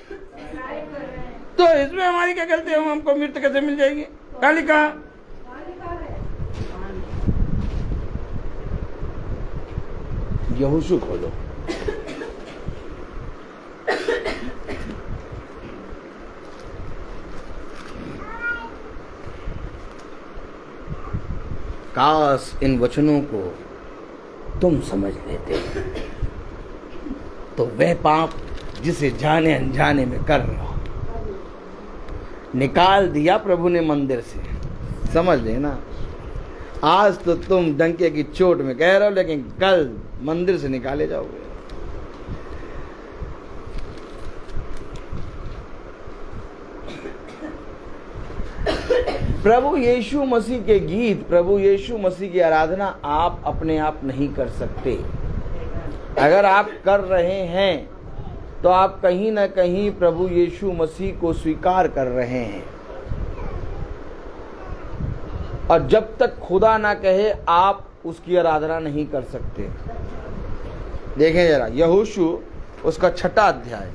तो इसमें हमारी क्या गलती है? हमको मृत्यु कैसे मिल जाएगी? कालिका यहोशू खोलो, काश इन वचनों को तुम समझ लेते तो वह पाप जिसे जाने अनजाने में कर रहा हो, निकाल दिया प्रभु ने मंदिर से। समझ लेना, आज तो तुम डंके की चोट में कह रहे हो, लेकिन कल मंदिर से निकाले जाओगे। प्रभु यीशु मसीह के गीत, प्रभु यीशु मसीह की आराधना आप अपने आप नहीं कर सकते। अगर आप कर रहे हैं तो आप कहीं ना कहीं प्रभु यीशु मसीह को स्वीकार कर रहे हैं, और जब तक खुदा ना कहे आप उसकी आराधना नहीं कर सकते। देखें जरा, यहोशू उसका 6वां अध्याय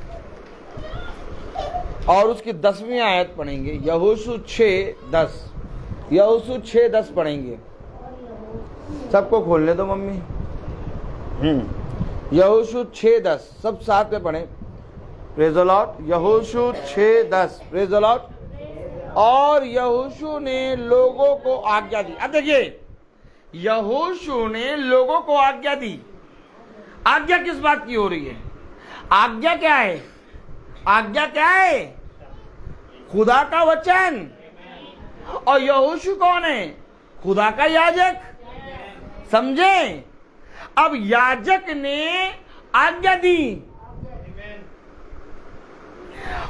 और उसकी 10वीं आयत पढ़ेंगे। यहोशू 6:10, यहोशू 6:10 पढ़ेंगे। सबको खोलने दो मम्मी। यहोशू 6:10, सब साथ में पढ़ें। Praise the Lord. यहोशू 6:10, प्रेज़ द लॉर्ड। और यहोशू ने लोगों को आज्ञा दी। अब देखिए, यहोशू ने लोगों को आज्ञा दी। आज्ञा किस बात की हो रही है? आज्ञा क्या है? आज्ञा क्या है? खुदा का वचन। और यहोशू कौन है? खुदा का याजक। समझे? अब याजक ने आज्ञा दी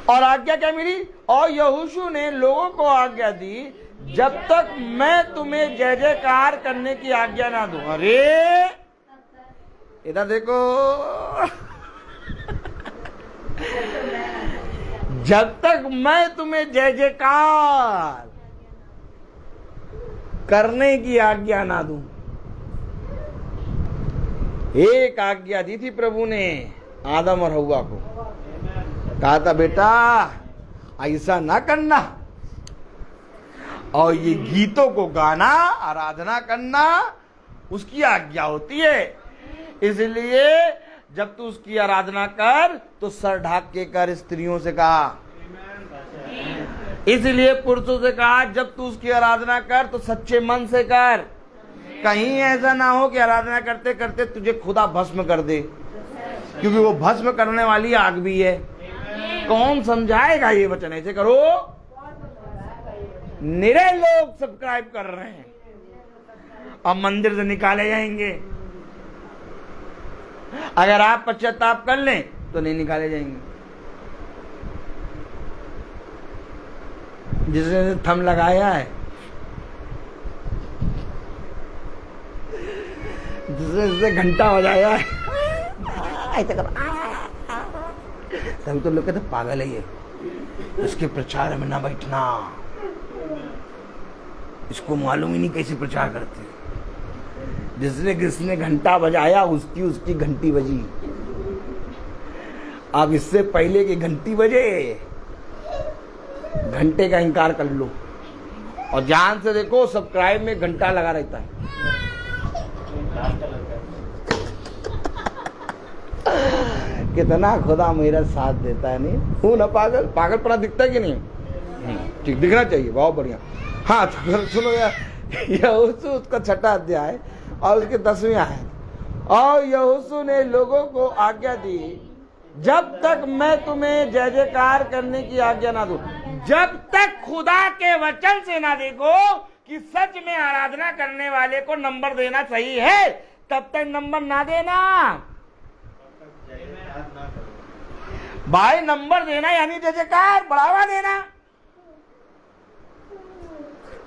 और आज्ञा क्या मिली? और यहोशू ने लोगों को आज्ञा दी, जब तक मैं तुम्हें जय जयकार करने की आज्ञा ना दूं। अरे इधर देखो, जब तक मैं तुम्हें जय जयकार करने की आज्ञा ना दूं। एक आज्ञा दी थी प्रभु ने आदम और हव्वा को, कहा था बेटा ऐसा ना करना, और ये गीतों को गाना, आराधना करना उसकी आज्ञा होती है। इसलिए जब तू उसकी आराधना कर तो सर ढाक के कर, स्त्रियों से कहा। इसलिए पुरुषों से कहा जब तू उसकी आराधना कर तो सच्चे मन से कर। कहीं ऐसा ना हो कि आराधना करते करते तुझे खुदा भस्म कर दे, क्योंकि वो भस्म करने वाली आग भी है। कौन समझाएगा ये वचन? ऐसे करो। निरे लोग सब्सक्राइब कर रहे हैं, अब मंदिर से निकाले जाएंगे। अगर आप पश्चाताप कर लें तो नहीं निकाले जाएंगे। जिसने थम लगाया है, जिसने घंटा बजाया है, ऐसे कर, तभी तो लोग कहते पागल है ये, इसके प्रचार में ना बैठना, इसको मालूम ही नहीं कैसे प्रचार करते। जिसने घंटा बजाया उसकी घंटी बजी। अब इससे पहले कि घंटी बजे घंटे का इंकार कर लो, और ध्यान से देखो सब्सक्राइब में घंटा लगा रहता है। कितना खुदा मेरा साथ देता है। नहीं हूं ना पागल? पागलपना दिखता है कि नहीं? ठीक दिखना चाहिए, बहुत बढ़िया। हाँ तो सुनो यार, यहोशू उसका 6वां अध्याय और उसके 10वीं आयत। और यहोशू ने लोगों को आज्ञा दी, जब तक मैं तुम्हें जय जयकार करने की आज्ञा ना दूं, जब तक खुदा के वचन से ना देखो कि सच में आराधना करने वाले को नंबर देना सही है, तब तक नंबर ना देना। भाई नंबर देना यानी जय जयकार, बढ़ावा देना।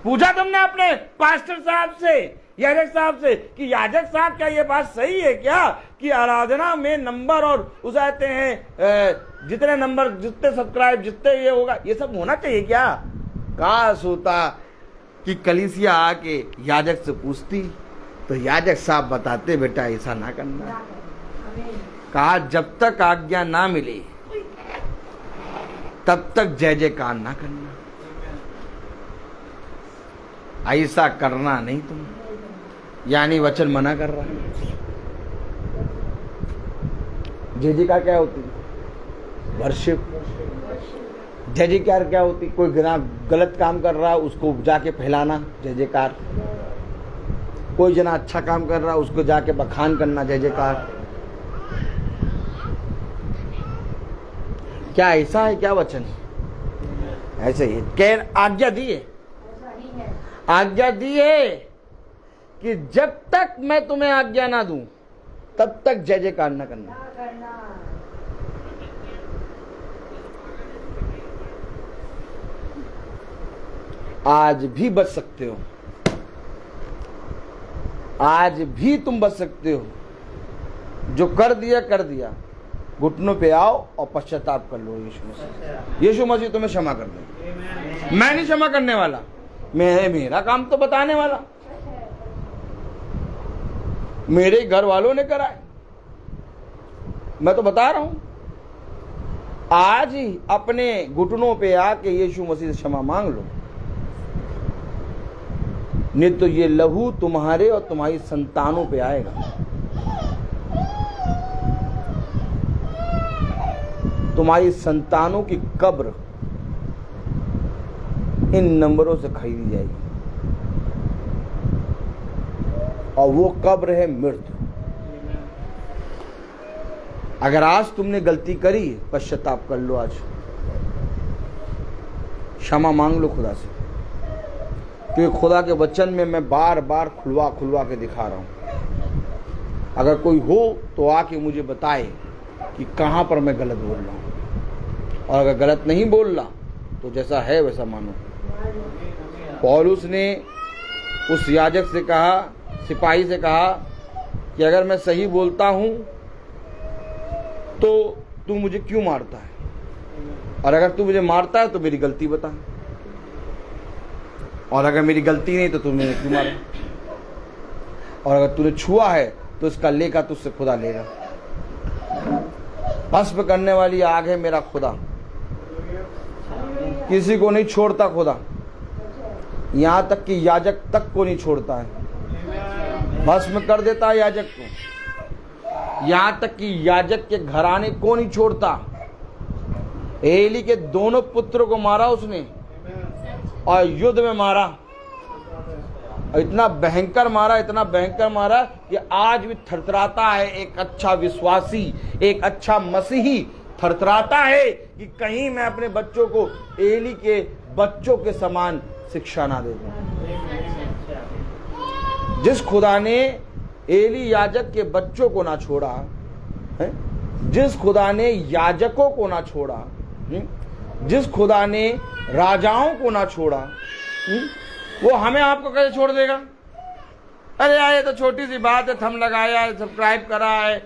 पूछा तुमने अपने पास्टर साहब से, याजक साहब से कि याजक साहब क्या ये बात सही है क्या कि आराधना में नंबर और उसाते हैं, जितने नंबर, जितने सब्सक्राइब, जितने ये होगा, ये सब होना चाहिए क्या? काश होता कि कलीसिया आके याजक से पूछती तो याजक साहब बताते बेटा ऐसा ना करना। कहा जब तक आज्ञा ना मिले तब तक जय जयकार ना करना, ऐसा करना नहीं तुम। यानी वचन मना कर रहा है। जय जयकार क्या होती है? वर्शिप। जय जयकार क्या होती? कोई गलत काम कर रहा है उसको जाके फैलाना, जय जयकार। कोई जना अच्छा काम कर रहा है उसको जाके बखान करना, जय जयकार। क्या ऐसा है क्या वचन? ऐसे ही कह आज्ञा दी है, आज्ञा दी है कि जब तक मैं तुम्हें आज्ञा ना दूं तब तक जय जयकार न करना। आज भी बच सकते हो, आज भी तुम बच सकते हो। जो कर दिया कर दिया, घुटनों पे आओ और पश्चाताप कर लो। यीशु मसीह तुम्हें क्षमा कर दे। मैं नहीं क्षमा करने वाला, मेरा काम तो बताने वाला, मेरे घर वालों ने करा है, मैं तो बता रहा हूं। आज ही अपने घुटनों पे आके यीशु मसीह से क्षमा मांग लो, नहीं तो ये लहू तुम्हारे और तुम्हारी संतानों पे आएगा। तुम्हारी संतानों की कब्र इन नंबरों से खरीदी जाएगी, और वो कब्र है मृत्यु। अगर आज तुमने गलती करी, पश्चाताप कर लो, आज क्षमा मांग लो खुदा से, क्योंकि खुदा के वचन में मैं बार बार खुलवा खुलवा के दिखा रहा हूं। अगर कोई हो तो आके मुझे बताए कि कहां पर मैं गलत बोल रहा हूं। और अगर गलत नहीं बोल रहा तो जैसा है वैसा मानो। पौलुस ने उस याजक से कहा, सिपाही से कहा कि अगर मैं सही बोलता हूं तो तू मुझे क्यों मारता है, और अगर तू मुझे मारता है तो मेरी गलती बता, और अगर मेरी गलती नहीं तो तू मुझे क्यों मारे, और अगर तूने छुआ है तो इसका लेखा तुझसे खुदा लेगा। भस्म करने वाली आग है मेरा खुदा, किसी को नहीं छोड़ता खुदा, यहां तक कि याजक तक को नहीं छोड़ता है, भस्म कर देता है याजक को, यहां तक कि याजक के घराने को नहीं छोड़ता। एली के दोनों पुत्रों को मारा उसने और युद्ध में मारा, इतना भयंकर मारा, इतना भयंकर मारा कि आज भी थरथराता है। एक अच्छा विश्वासी, एक अच्छा मसीही थरथराता है कि कहीं मैं अपने बच्चों को एली के बच्चों के समान शिक्षा ना दे दूं। जिस खुदा ने एली याजक के बच्चों को ना छोड़ा है, जिस खुदा ने याजकों को ना छोड़ा, जिस खुदा ने राजाओं को ना छोड़ा, वो हमें आपको कैसे छोड़ देगा? अरे यार ये तो छोटी सी बात है, थंब लगाया है, सब्सक्राइब करा है,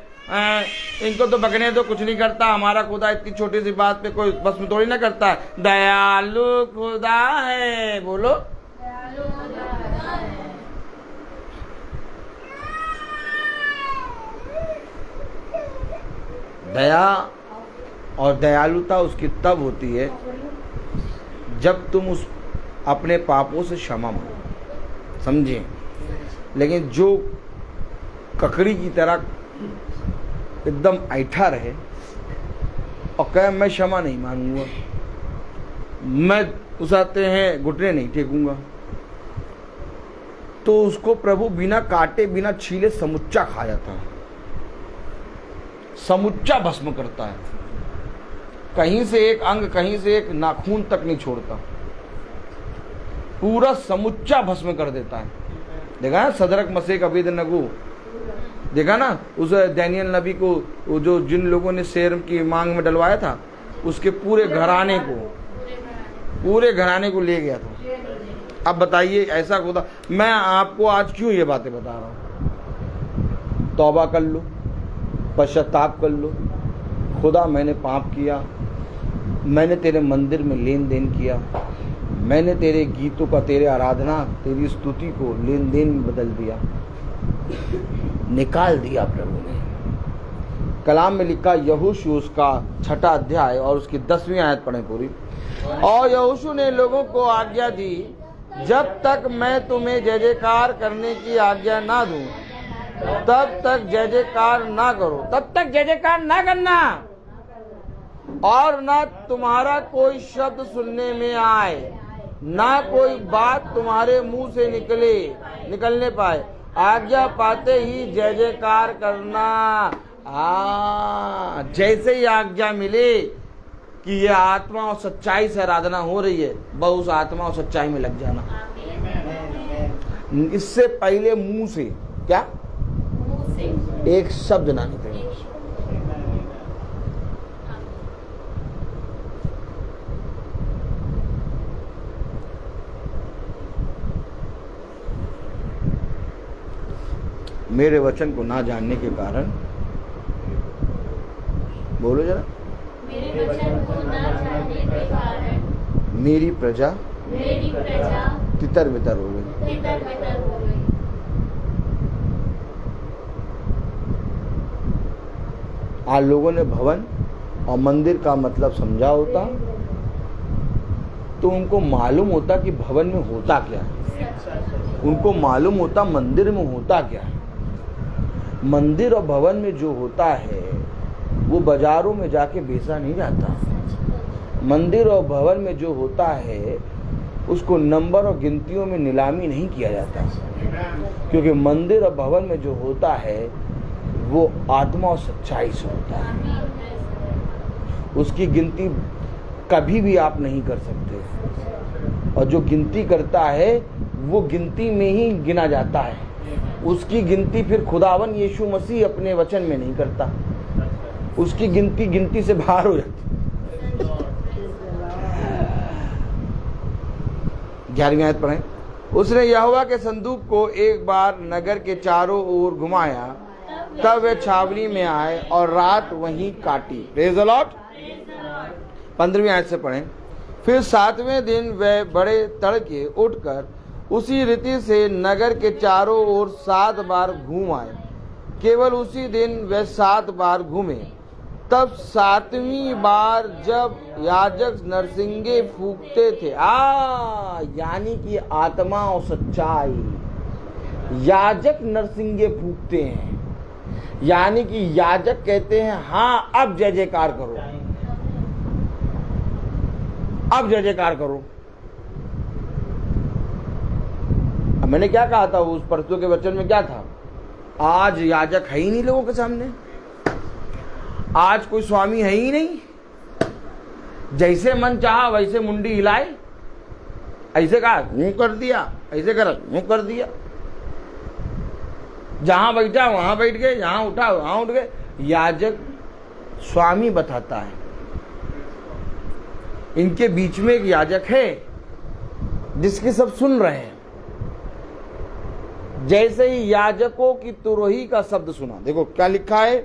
इनको तो बकने दो, कुछ नहीं करता। हमारा खुदा इतनी छोटी सी बात पे कोई भस्म थोड़ी ना करता है। दयालु खुदा है, बोलो दया और दयालुता उसकी तब होती है जब तुम उस अपने पापों से क्षमा मांगो, समझे। लेकिन जो ककड़ी की तरह एकदम ऐठा रहे और कहे मैं क्षमा नहीं मांगूंगा, मैं उसाते हैं घुटने नहीं टेकूंगा, तो उसको प्रभु बिना काटे बिना छीले समुच्चा खा जाता है, समुच्चा भस्म करता है। कहीं से एक अंग, कहीं से एक नाखून तक नहीं छोड़ता, पूरा समुच्चा भस्म कर देता है। देखा ना सदरक मसीह अबेदनगो, देखा ना उस दानियल नबी को, वो जो जिन लोगों ने शेर की मांग में डलवाया था, उसके पूरे घराने को ले गया था। अब बताइए ऐसा खुदा, मैं आपको आज क्यों ये बातें बता रहा हूं? तौबा कर लो, पश्चाताप कर लो। खुदा मैंने पाप किया, मैंने तेरे मंदिर में लेन देन किया, मैंने तेरे गीतों का, तेरे आराधना, तेरी स्तुति को लेन देन में बदल दिया, निकाल दिया प्रभु ने। कलाम में लिखा, यहोशू उसका 6 अध्याय और उसकी 10वीं आयत पढ़ें पूरी। और यहोशू ने लोगों को आज्ञा दी, जब तक मैं तुम्हें जय जयकार करने की आज्ञा ना दूं तब तक जय जयकार ना करो, तब तक जय जयकार ना करना, और ना तुम्हारा कोई शब्द सुनने में आए, ना कोई बात तुम्हारे मुंह से निकलने पाए। आज्ञा पाते ही जय जयकार करना। जैसे ही आज्ञा मिले कि ये आत्मा और सच्चाई से आराधना हो रही है, बस उस आत्मा और सच्चाई में लग जाना। इससे पहले मुंह से क्या एक शब्द ना निकले। मेरे वचन को ना जानने के कारण, बोलो जरा, मेरे वचन को ना जानने के कारण मेरी प्रजा तितर बितर हो गई। आज लोगों ने भवन और मंदिर का मतलब समझा होता तो उनको मालूम होता कि भवन में होता क्या है, उनको मालूम होता मंदिर में होता क्या है। मंदिर और भवन में जो होता है वो बाजारों में जाके बेचा नहीं जाता। मंदिर और भवन में जो होता है उसको नंबर और गिनतियों में नीलामी नहीं किया जाता, क्योंकि मंदिर और भवन में जो होता है वो आत्मा और सच्चाई से होता है। उसकी गिनती कभी भी आप नहीं कर सकते, और जो गिनती करता है वो गिनती में ही गिना जाता है। उसकी गिनती फिर खुदावन यीशु मसीह अपने वचन में नहीं करता, उसकी गिनती से बाहर हो जाती। 11वीं आयत पढ़ें। उसने यहोवा के संदूक को एक बार नगर के चारों ओर घुमाया, तब वे छावनी में आए और रात वहीं काटी। Praise the Lord. 15वीं आयत से पढ़ें। फिर 7वें दिन वे बड़े तड़के उठकर उसी रीति से नगर के चारों ओर 7 बार घूम आए। केवल उसी दिन वे 7 बार घूमे। तब 7वीं बार जब याजक नरसिंगे फूंकते थे, यानी कि आत्मा और सच्चाई, याजक नरसिंगे फूंकते हैं, यानी कि याजक कहते हैं हाँ अब जय जयकार करो, अब जय जयकार करो। अब मैंने क्या कहा था उस परसों के वचन में, क्या था? आज याजक है ही नहीं लोगों के सामने, आज कोई स्वामी है ही नहीं। जैसे मन चाहा वैसे मुंडी हिलाए, ऐसे कहा मुंह कर दिया, ऐसे करा मुंह कर दिया, जहां बैठा वहां बैठ गए, जहां उठा वहां उठ गए। याजक स्वामी बताता है। इनके बीच में एक याजक है जिसके सब सुन रहे हैं। जैसे ही याजकों की तुरही का शब्द सुना, देखो क्या लिखा है,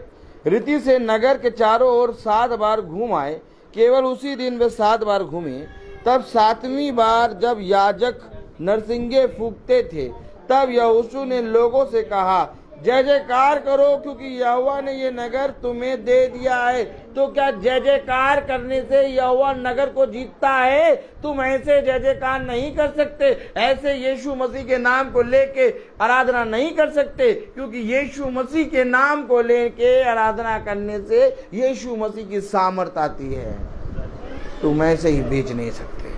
रीति से नगर के चारों ओर 7 बार घूम आए। केवल उसी दिन वे 7 बार घूमे। तब 7वीं बार जब याजक नरसिंगे फूंकते थे, तब यहोशू ने लोगों से कहा, जय जयकार करो, क्योंकि यहोवा ने ये नगर तुम्हें दे दिया है। तो क्या जय जयकार करने से यहोवा नगर को जीतता है? तुम ऐसे जय जयकार नहीं कर सकते, ऐसे यीशु मसीह के नाम को लेके आराधना नहीं कर सकते, क्योंकि यीशु मसीह के नाम को लेके आराधना करने से यीशु मसीह की सामर्थ आती है। तुम ऐसे ही बेच नहीं सकते,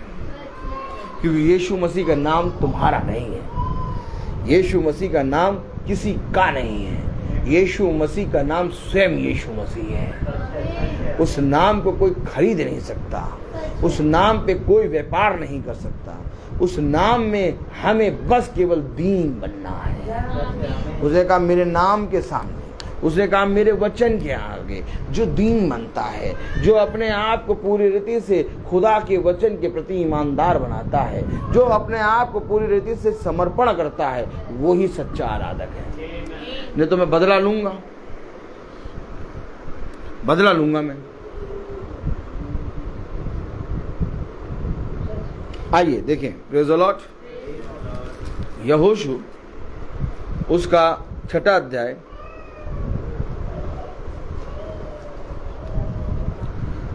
क्योंकि यीशु मसीह का नाम तुम्हारा नहीं है, यीशु मसीह का नाम किसी का नहीं है, यीशु मसीह का नाम स्वयं यीशु मसीह है। उस नाम को कोई खरीद नहीं सकता, उस नाम पे कोई व्यापार नहीं कर सकता। उस नाम में हमें बस केवल दीन बनना है। उसने कहा मेरे नाम के सामने, उसने कहा मेरे वचन के आगे जो दीन बनता है, जो अपने आप को पूरी रीति से खुदा के वचन के प्रति ईमानदार बनाता है, जो अपने आप को पूरी रीति से समर्पण करता है, वो ही सच्चा आराधक है। नहीं तो मैं बदला लूंगा, बदला लूंगा मैं। आइए देखें, प्रेज़ द लॉर्ड। यहोशू उसका 6वां अध्याय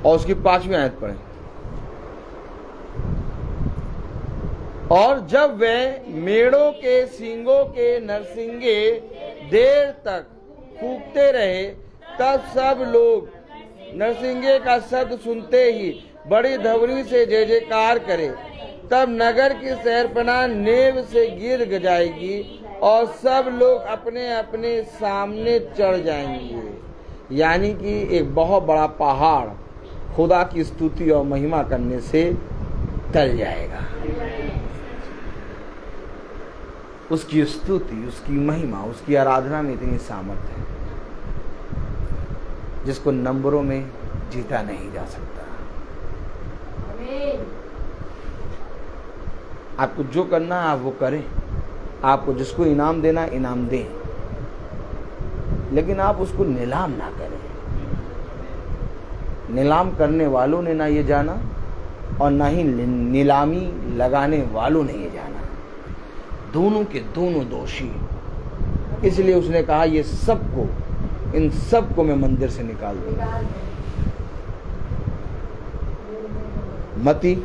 और उसकी 5वीं आयत पढ़ें। और जब वे मेढ़ों के सींगों के नरसिंगे देर तक फूंकते रहे, तब सब लोग नरसिंगे का शब्द सुनते ही बड़ी धवनी से जय जयकार करे। तब नगर की शहरपनाह नेव से गिर जाएगी और सब लोग अपने अपने सामने चढ़ जाएंगे। यानी कि एक बहुत बड़ा पहाड़ खुदा की स्तुति और महिमा करने से टल जाएगा। उसकी स्तुति, उसकी महिमा, उसकी आराधना में इतनी सामर्थ्य है जिसको नंबरों में जीता नहीं जा सकता। आपको जो करना है आप वो करें, आपको जिसको इनाम देना इनाम दें, लेकिन आप उसको नीलाम ना करें। नीलाम करने वालों ने ना ये जाना और ना ही नीलामी लगाने वालों ने ये जाना, दोनों के दोनों दोषी। इसलिए उसने कहा ये सबको, इन सबको मैं मंदिर से निकाल दूंगा। मती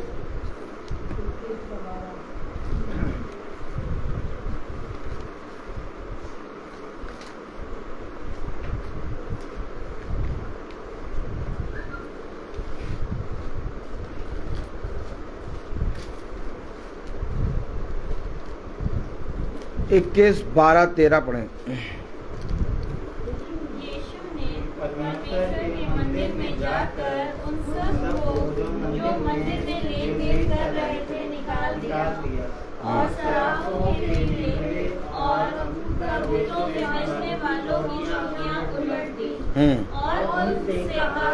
21, 12, 13 पढ़ें। यीशु ने परमेश्वर के मंदिर में जाकर उन सबको जो मंदिर में लेन-देन कर रहे थे निकाल दिया और सराफों के लिए और कबूतरों के बेचने वालों की चूड़ियां उलट दी और उनसे कहा,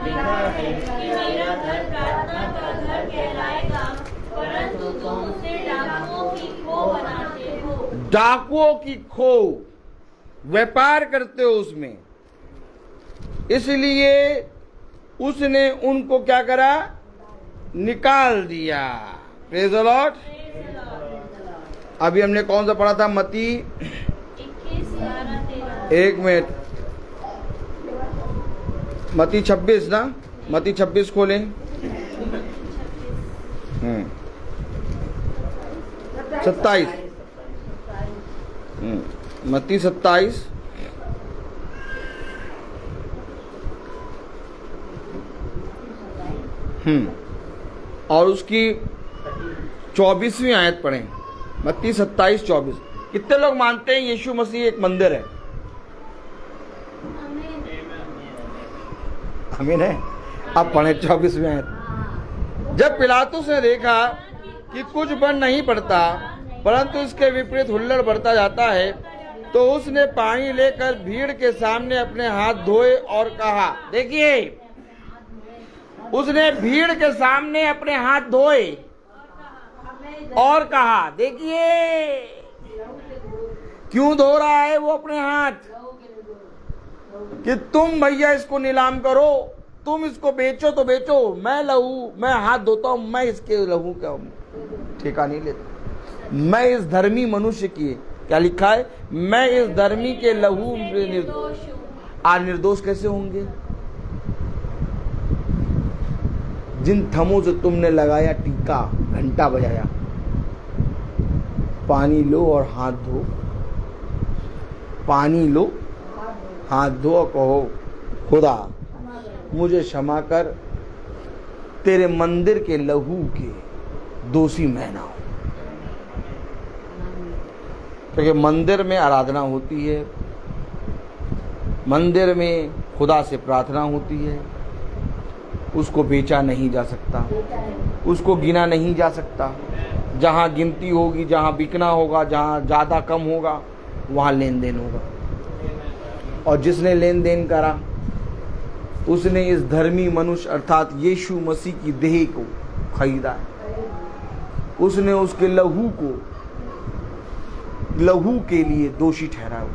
लिखा है कि मेरा घर प्रार्थना का घर कहलाएगा, परंतु तुम उसे डाकुओं की खो व्यापार करते हो उसमें, इसलिए उसने उनको क्या करा, निकाल दिया। Praise the Lord. अभी हमने कौन सा पढ़ा था, मत्ती 21:12-13। एक मिनट, मत्ती 26 ना, मत्ती 26 खोलें। 27, मत्ती 27 और उसकी 24वीं आयत पढ़ें। मत्ती 27-24। कितने लोग मानते हैं यीशु मसीह एक मंदिर है? आमीन है। अब पढ़ें 24वीं आयत। जब पिलातुस ने देखा कि कुछ बन नहीं पड़ता परंतु इसके विपरीत हुल्लड़ बढ़ता जाता है, तो उसने पानी लेकर भीड़ के सामने अपने हाथ धोए और कहा, देखिए, उसने भीड़ के सामने अपने हाथ धोए और कहा, देखिए, क्यों धो रहा है वो अपने हाथ? कि तुम भैया इसको नीलाम करो, तुम इसको बेचो तो बेचो, मैं हाथ धोता हूं, मैं इसके लहू का ठेका नहीं लेता। मैं इस धर्मी मनुष्य की, क्या लिखा है, मैं इस धर्मी के लहू से निर्दोष कैसे होंगे? जिन थमों से तुमने लगाया टीका, घंटा बजाया, पानी लो और हाथ धो, पानी लो, हाथ धो और कहो, खुदा मुझे क्षमा कर, तेरे मंदिर के लहू के दोषी मैं ना हूं। क्योंकि मंदिर में आराधना होती है, मंदिर में खुदा से प्रार्थना होती है, उसको बेचा नहीं जा सकता, उसको गिना नहीं जा सकता। जहाँ गिनती होगी, जहाँ बिकना होगा, जहाँ ज़्यादा कम होगा, वहाँ लेन देन होगा। और जिसने लेन देन करा उसने इस धर्मी मनुष्य अर्थात यीशु मसीह की देह को खरीदा है। उसने उसके लहू के लिए दोषी ठहराया।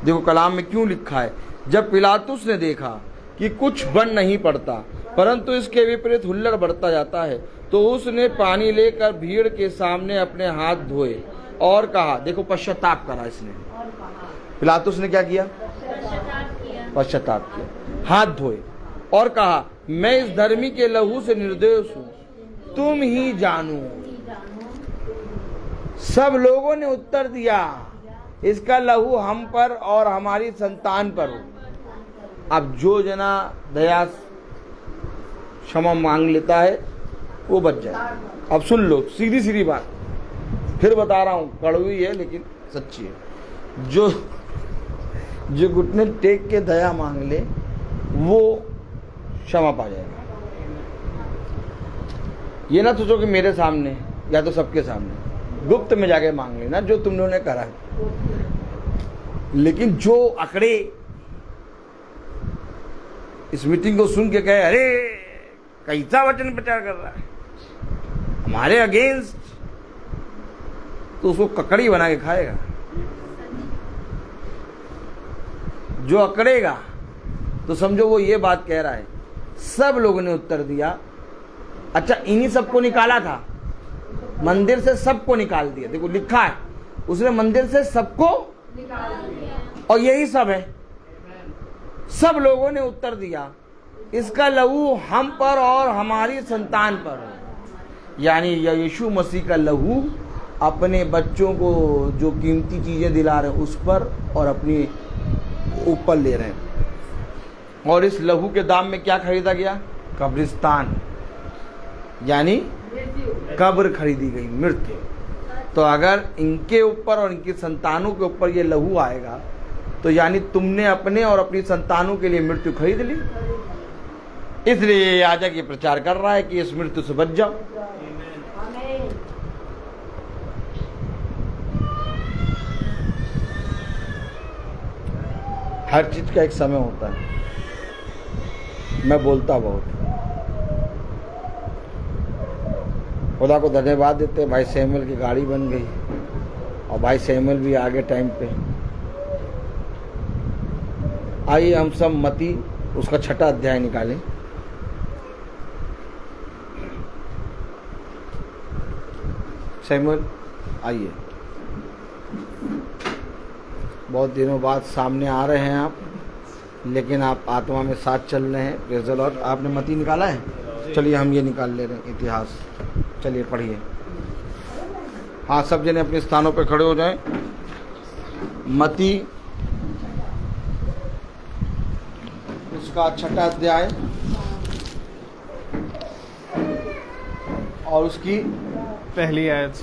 देखो कलाम में क्यों लिखा है, जब पिलातुस ने देखा कि कुछ बन नहीं पड़ता परंतु इसके विपरीत हुल्लड़ बढ़ता जाता है, तो उसने पानी लेकर भीड़ के सामने अपने हाथ धोए और कहा, देखो पश्चाताप करा इसने, पिलातुस ने क्या किया, पश्चाताप किया, हाथ धोए और कहा, मैं इस धर्मी के लहू से निर्दोष हूं, तुम ही जानो। सब लोगों ने उत्तर दिया, इसका लहू हम पर और हमारी संतान पर हो। अब जो जना दया क्षमा मांग लेता है वो बच जाए। अब सुन लो, सीधी सीधी बात फिर बता रहा हूं, कड़वी है लेकिन सच्ची है। जो घुटने टेक के दया मांग ले वो क्षमा पा जाएगा। ये ना सोचो कि मेरे सामने या तो सबके सामने, गुप्त में जाके मांग लेना जो तुम लोगों ने करा है। लेकिन जो अकड़े इस मीटिंग को सुन के कहे, अरे कैसा वचन प्रचार कर रहा है हमारे अगेंस्ट, तो उसको ककड़ी बना के खाएगा। जो अकड़ेगा तो समझो वो ये बात कह रहा है। सब लोगों ने उत्तर दिया, अच्छा इन्हीं सबको निकाला था, मंदिर से सबको निकाल दिया। देखो लिखा है उसने मंदिर से सबको निकाल दिया, और यही सब है। सब लोगों ने उत्तर दिया, इसका लहू हम पर और हमारी संतान पर हो। यानी यीशु मसीह का लहू अपने बच्चों को जो कीमती चीजें दिला रहे हैं उस पर और अपनी ऊपर ले रहे हैं। और इस लहू के दाम में क्या खरीदा गया, कब्रिस्तान, यानी कब्र खरीदी गई, मृत्यु। तो अगर इनके ऊपर और इनकी संतानों के ऊपर ये लहू आएगा तो यानी तुमने अपने और अपनी संतानों के लिए मृत्यु खरीद ली। इसलिए याजक ये प्रचार कर रहा है कि इस मृत्यु से बच जाओ। हर चीज का एक समय होता है। मैं बोलता बहुत, खुदा को धन्यवाद देते, भाई सैमुअल की गाड़ी बन गई। और भाई सैमुअल भी आ गए टाइम पे। आइए हम सब मती उसका 6वां अध्याय निकालें। सैमुअल आइए, बहुत दिनों बाद सामने आ रहे हैं आप, लेकिन आप आत्मा में साथ चल रहे हैं। Praise the Lord. आपने मती निकाला है? चलिए हम ये निकाल ले रहे हैं इतिहास। चलिए पढ़िए। हाँ, सब जने अपने स्थानों पर खड़े हो जाएं। मती उसका 6वां अध्याय और उसकी पहली आयत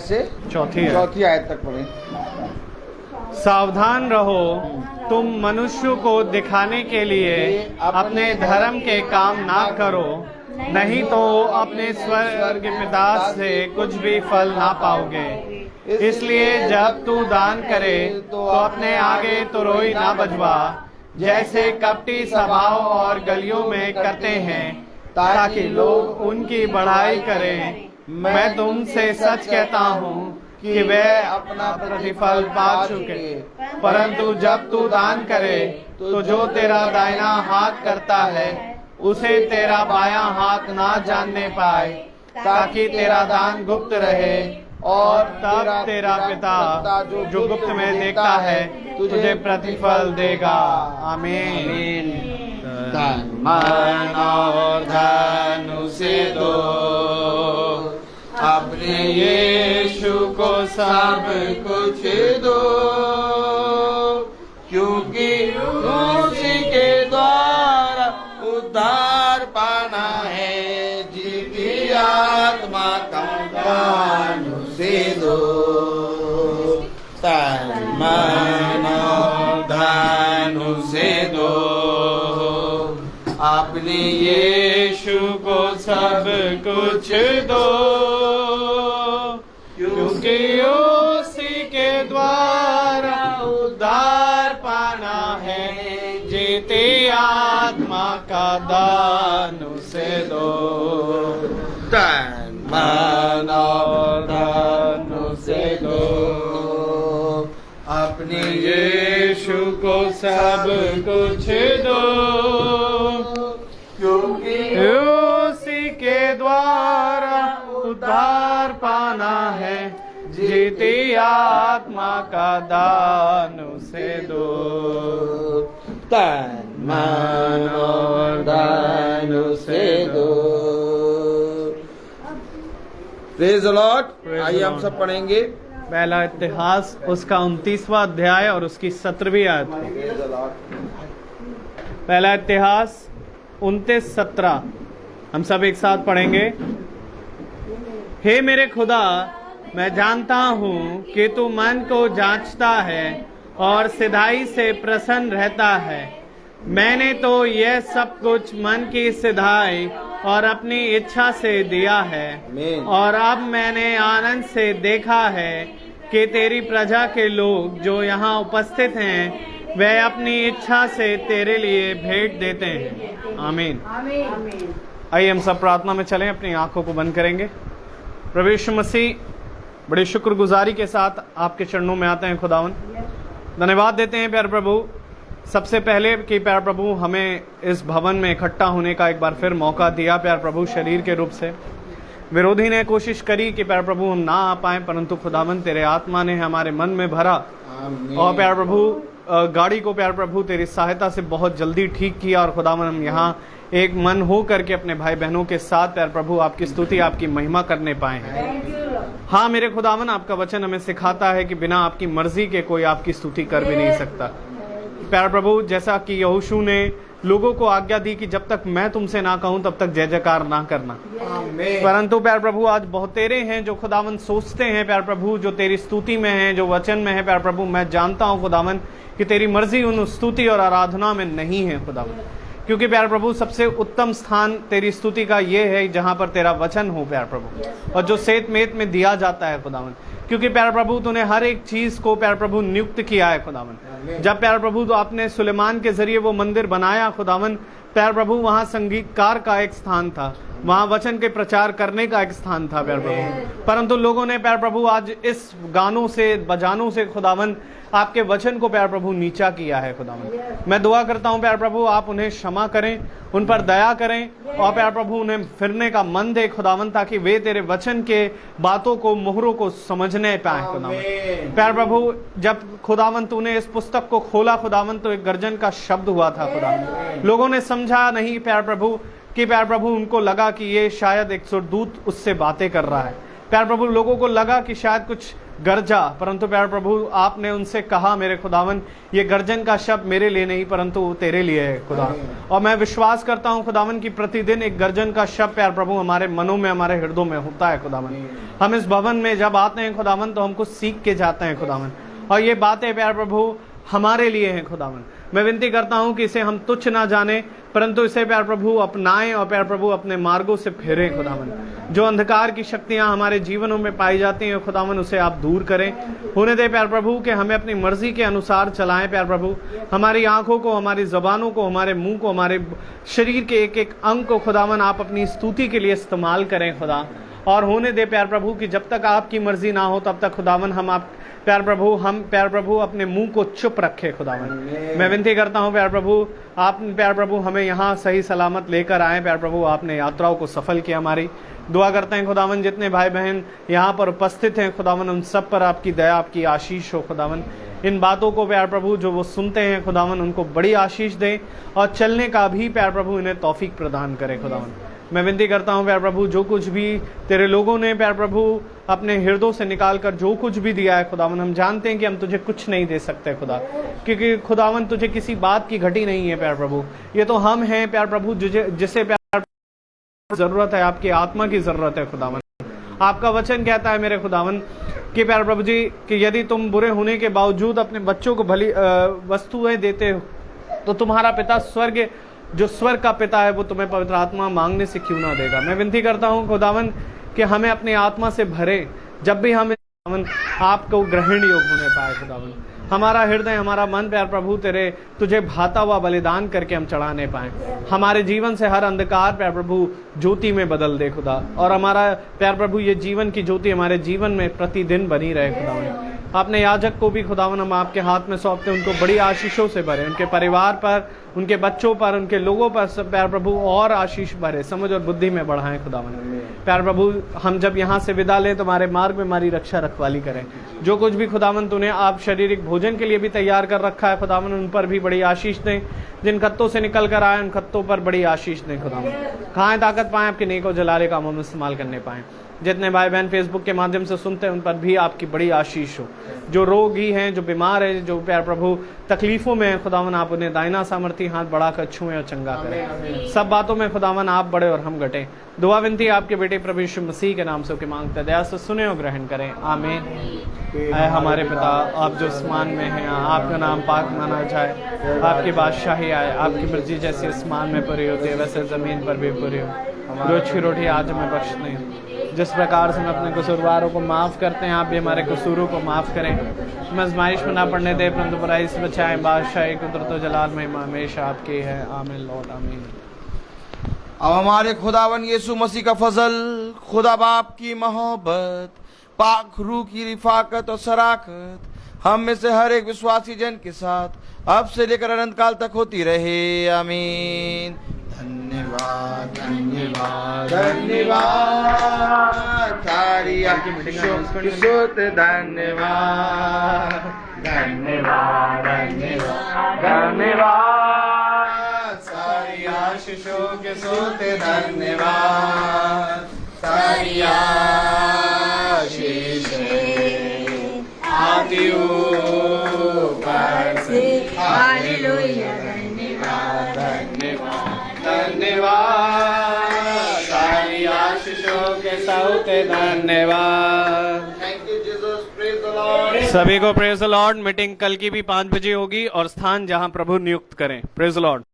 से चौथी आयत तक पढ़ें। सावधान रहो, तुम मनुष्य को दिखाने के लिए अपने धर्म के काम ना करो, नहीं तो अपने स्वर्ग पिता से कुछ भी फल ना पाओगे। इसलिए जब तू दान करे तो अपने आगे तुरोई ना बजवा, जैसे कपटी सभाओं और गलियों में करते हैं, ताकि लोग उनकी बढ़ाई करें। मैं तुमसे सच कहता हूँ कि वे अपना प्रतिफल पा चुके। परंतु जब तू दान करे तो जो तेरा दाहिना हाथ करता है उसे तेरा बायां हाथ ना जानने पाए, ताकि तेरा दान गुप्त रहे, और तब तेरा पिता जो गुप्त में देखता है तुझे प्रतिफल देगा। आमीन। मन और धन उसे दो, अपने यीशु को सब कुछ दो, क्योंकि उसी के द्वारा उद्धार पाना है। जीती आत्मा का दान उसे दो। तन मन और धन उसे दो, अपने यीशु को सब कुछ दो, क्योंकि उसी के द्वारा उद्धार पाना है। जीती आत्मा का दान उसे दो। तन मन और धन उसे दो, अपने यीशु को सब कुछ दो, क्योंकि उसी के द्वारा उद्धार पाना है। जीती आत्मा का दान उसे दो। तन मन और धन उसे दो। Praise the Lord. आइए हम सब पढ़ेंगे पहला इतिहास उसका 29वां अध्याय और उसकी 17वीं आयत। पहला इतिहास 29-17 हम सब एक साथ पढ़ेंगे। हे मेरे खुदा, मैं जानता हूँ कि तू मन को जांचता है और सिधाई से प्रसन्न रहता है। मैंने तो यह सब कुछ मन की सिधाई और अपनी इच्छा से दिया है, और अब मैंने आनंद से देखा है कि तेरी प्रजा के लोग जो यहाँ उपस्थित हैं वे अपनी इच्छा से तेरे लिए भेंट देते हैं। आमीन। आइए हम सब प्रार्थना में चलें, अपनी आंखों को बंद करेंगे। प्रभु यीशु मसीह, बड़ी शुक्रगुजारी के साथ आपके चरणों में आते हैं खुदावन। धन्यवाद देते हैं प्यारे प्रभु, सबसे पहले कि प्यारे प्रभु हमें इस भवन में इकट्ठा होने का एक बार फिर मौका दिया प्यारे प्रभु शरीर के रूप से। विरोधी ने कोशिश करी कि प्यारे प्रभु हम ना आ पाएं, परंतु खुदावन तेरे आत्मा ने हमारे मन में भरा और प्यारे प्रभु गाड़ी को प्यारे प्रभु तेरी सहायता से बहुत जल्दी ठीक किया। और खुदावन हम यहाँ एक मन हो करके अपने भाई बहनों के साथ प्यारे प्रभु आपकी स्तुति आपकी महिमा करने पाए हैं। हाँ मेरे खुदावन, आपका वचन हमें सिखाता है कि बिना आपकी मर्जी के कोई आपकी स्तुति कर भी नहीं सकता। प्यारे प्रभु, जैसा कि यहोशू ने लोगों को आज्ञा दी कि जब तक मैं तुमसे ना कहूं तब तक जय जयकार ना करना, परंतु प्यारे प्रभु आज बहुत तेरे हैं जो खुदावन सोचते हैं प्यारे प्रभु, जो तेरी स्तुति में है, जो वचन में है प्यारे प्रभु। मैं जानता हूं खुदावन कि तेरी मर्जी उन स्तुति और आराधना में नहीं है खुदावन, क्योंकि प्यारे प्रभु सबसे उत्तम स्थान तेरी स्तुति का ये है जहां पर तेरा वचन हो प्यारे प्रभु, और जो सेत मेत में दिया जाता है खुदावन। क्योंकि प्यारे प्रभु तूने हर एक चीज को प्यारे प्रभु नियुक्त किया है खुदावन। जब प्यारे प्रभु तो आपने सुलेमान के जरिए वो मंदिर बनाया खुदावन, प्यारे प्रभु वहां संगीतकार का एक स्थान था, वहाँ वचन के प्रचार करने का एक स्थान था प्यारे प्रभु, परंतु लोगों ने प्यारे प्रभु आज इस गानों से बजानों से खुदावन आपके वचन को प्यारे प्रभु नीचा किया है खुदावन। मैं दुआ करता हूँ प्यारे प्रभु आप उन्हें क्षमा करें, उन पर दया करें और प्यारे प्रभु उन्हें फिरने का मन दे खुदावन, ताकि वे तेरे वचन के बातों को मोहरों को समझने पाए खुदावन। प्यारे प्रभु जब खुदावन तूने इस पुस्तक को खोला खुदावन तो एक गर्जन का शब्द हुआ था खुदावन। लोगों ने समझा नहीं प्यारे प्रभु कि प्यारे प्रभु उनको लगा कि ये शायद एक स्वर्गदूत उससे बातें कर रहा है। प्यारे प्रभु लोगों को लगा कि शायद कुछ गर्जा, परंतु प्यारे प्रभु आपने उनसे कहा मेरे खुदावन ये गर्जन का शब्द मेरे लिए नहीं परंतु तेरे लिए है खुदा। और मैं विश्वास करता हूँ खुदावन की प्रतिदिन एक गर्जन का शब्द प्यारे प्रभु हमारे मनों में हमारे हृदयों में होता है खुदावन। हम इस भवन में जब आते हैं खुदावन तो हमको सीख के जाते हैं खुदावन, और ये बातें प्यारे प्रभु हमारे लिए हैं खुदावन। मैं विनती करता हूं कि इसे हम तुच्छ ना जाने परंतु इसे प्यारे प्रभु अपनाएं और प्यारे प्रभु अपने मार्गों से फेरें खुदावन। जो अंधकार की शक्तियां हमारे जीवनों में पाई जाती हैं खुदावन उसे आप दूर करें। होने दे प्यारे प्रभु कि हमें अपनी मर्जी के अनुसार चलाएं प्यारे प्रभु। हमारी आंखों को, हमारी जबानों को, हमारे मुंह को, हमारे शरीर के एक एक अंग को खुदावन आप अपनी स्तुति के लिए इस्तेमाल करें खुदा। और होने दे प्यारे प्रभु कि जब तक आपकी मर्जी ना हो तब तक खुदावन हम प्यारे प्रभु अपने मुंह को चुप रखे खुदावन। मैं विनती करता हूं प्यारे प्रभु आप प्यारे प्रभु हमें यहाँ सही सलामत लेकर आए प्यारे प्रभु। आपने यात्राओं को सफल किया हमारी। दुआ करते हैं खुदावन जितने भाई बहन यहाँ पर उपस्थित हैं खुदावन उन सब पर आपकी दया आपकी आशीष हो खुदावन। इन बातों को प्यारे प्रभु जो वो सुनते हैं खुदावन उनको बड़ी आशीष दें और चलने का भी प्यारे प्रभु इन्हें तौफीक प्रदान करे खुदावन। मैं विनती करता हूँ प्यारे प्रभु जो कुछ भी तेरे लोगों ने प्यारे प्रभु अपने हृदयों से निकाल कर जो कुछ भी दिया है खुदावन, हम जानते हैं कि हम तुझे कुछ नहीं दे सकते खुदा, क्योंकि खुदावन तुझे किसी बात की घटी नहीं है प्यारे प्रभु। ये तो हम हैं प्यारे प्रभु जिसे प्यार जरूरत है, आपकी आत्मा की जरूरत है खुदावन। आपका वचन कहता है मेरे खुदावन कि प्यारे प्रभु जी कि यदि तुम बुरे होने के बावजूद अपने बच्चों को भली वस्तुएं देते हो तो तुम्हारा पिता जो स्वर्ग का पिता है वो तुम्हें पवित्र आत्मा मांगने से क्यों ना देगा। मैं विनती करता हूँ खुदावन कि हमें अपनी आत्मा से भरे जब भी हम आपको ग्रहण योग होने पाए खुदावन। हमारा हृदय हमारा मन प्यार प्रभु तुझे भाता हुआ बलिदान करके हम चढ़ाने पाए। हमारे जीवन से हर अंधकार प्यार प्रभु ज्योति में बदल दे खुदा, और हमारा प्यार प्रभु ये जीवन की ज्योति हमारे जीवन में प्रतिदिन बनी रहे खुदावन। अपने याजक को भी खुदावन हम आपके हाथ में सौंपते, उनको बड़ी आशीषों से भरे, उनके परिवार पर, उनके बच्चों पर, उनके लोगों पर सब प्यार प्रभु और आशीष भरे, समझ और बुद्धि में बढ़ाएं खुदावन। प्यार प्रभु हम जब यहाँ से विदा लें तुम्हारे मार्ग में हमारी रक्षा रखवाली करें। जो कुछ भी खुदावन तूने आप शारीरिक भोजन के लिए भी तैयार कर रखा है खुदावन उन पर भी बड़ी आशीष दें। जिन खत्तों से निकल कर आए उन खत्तों पर बड़ी आशीष दें खुदावन। खाएं ताकत पाएं, आपके नेक और जलाले कामों में इस्तेमाल करने पाएं। जितने भाई बहन फेसबुक के माध्यम से सुनते हैं उन पर भी आपकी बड़ी आशीष हो। जो रोगी हैं, जो बीमार है, जो प्यार प्रभु तकलीफों में है खुदावन आप उन्हें दाहिना सामर्थी हाथ बढ़ाकर छुएं और चंगा करें। सब बातों में खुदावन आप बड़े और हम घटे। दुआ विनती आपके बेटे प्रभु यीशु मसीह के नाम से के मांगते दया से सुने और ग्रहण करें, आमीन। ऐ हमारे पिता आप जो आसमान में हैं, आपका नाम पाक माना जाए, आपकी बादशाही आए, आपकी मर्जी जैसी आसमान में पूरी होती है वैसे जमीन पर भी पूरी हो। रोज की रोटी आज हमें बख्श दें, जिस प्रकार से हम अपने कसूरवारों को माफ़ करते हैं आप भी हमारे कसूरों को माफ़ करें। हमें आजमाइश में ना पड़ने दे परंतु बुराई से बचाएं। बादशाही कुदरत व जलाल में हमेशा आपकी है, आमीन लॉर्ड आमीन। अब हमारे खुदावन यीशु मसीह का फजल, खुदा बाप की मोहब्बत, पाक रूह की रिफाकत और शराकत हम में से हर एक विश्वासी जन के साथ अब से लेकर अनंत काल तक होती रहे, आमीन। धन्यवाद धन्यवाद धन्यवाद सारी धन्यवाद धन्यवाद धन्यवाद धन्यवाद सारी आशीषों के सोते धन्यवाद सारी आशीषें आती ऊपर से हालेलुया धन्यवाद धन्यवाद धन्यवाद सारी आशीषों के सोते धन्यवाद। Thank you Jesus, praise the Lord. सभी को प्रेज द लॉर्ड। मीटिंग कल की भी 5 बजे होगी और स्थान जहां प्रभु नियुक्त करें। Praise the Lord.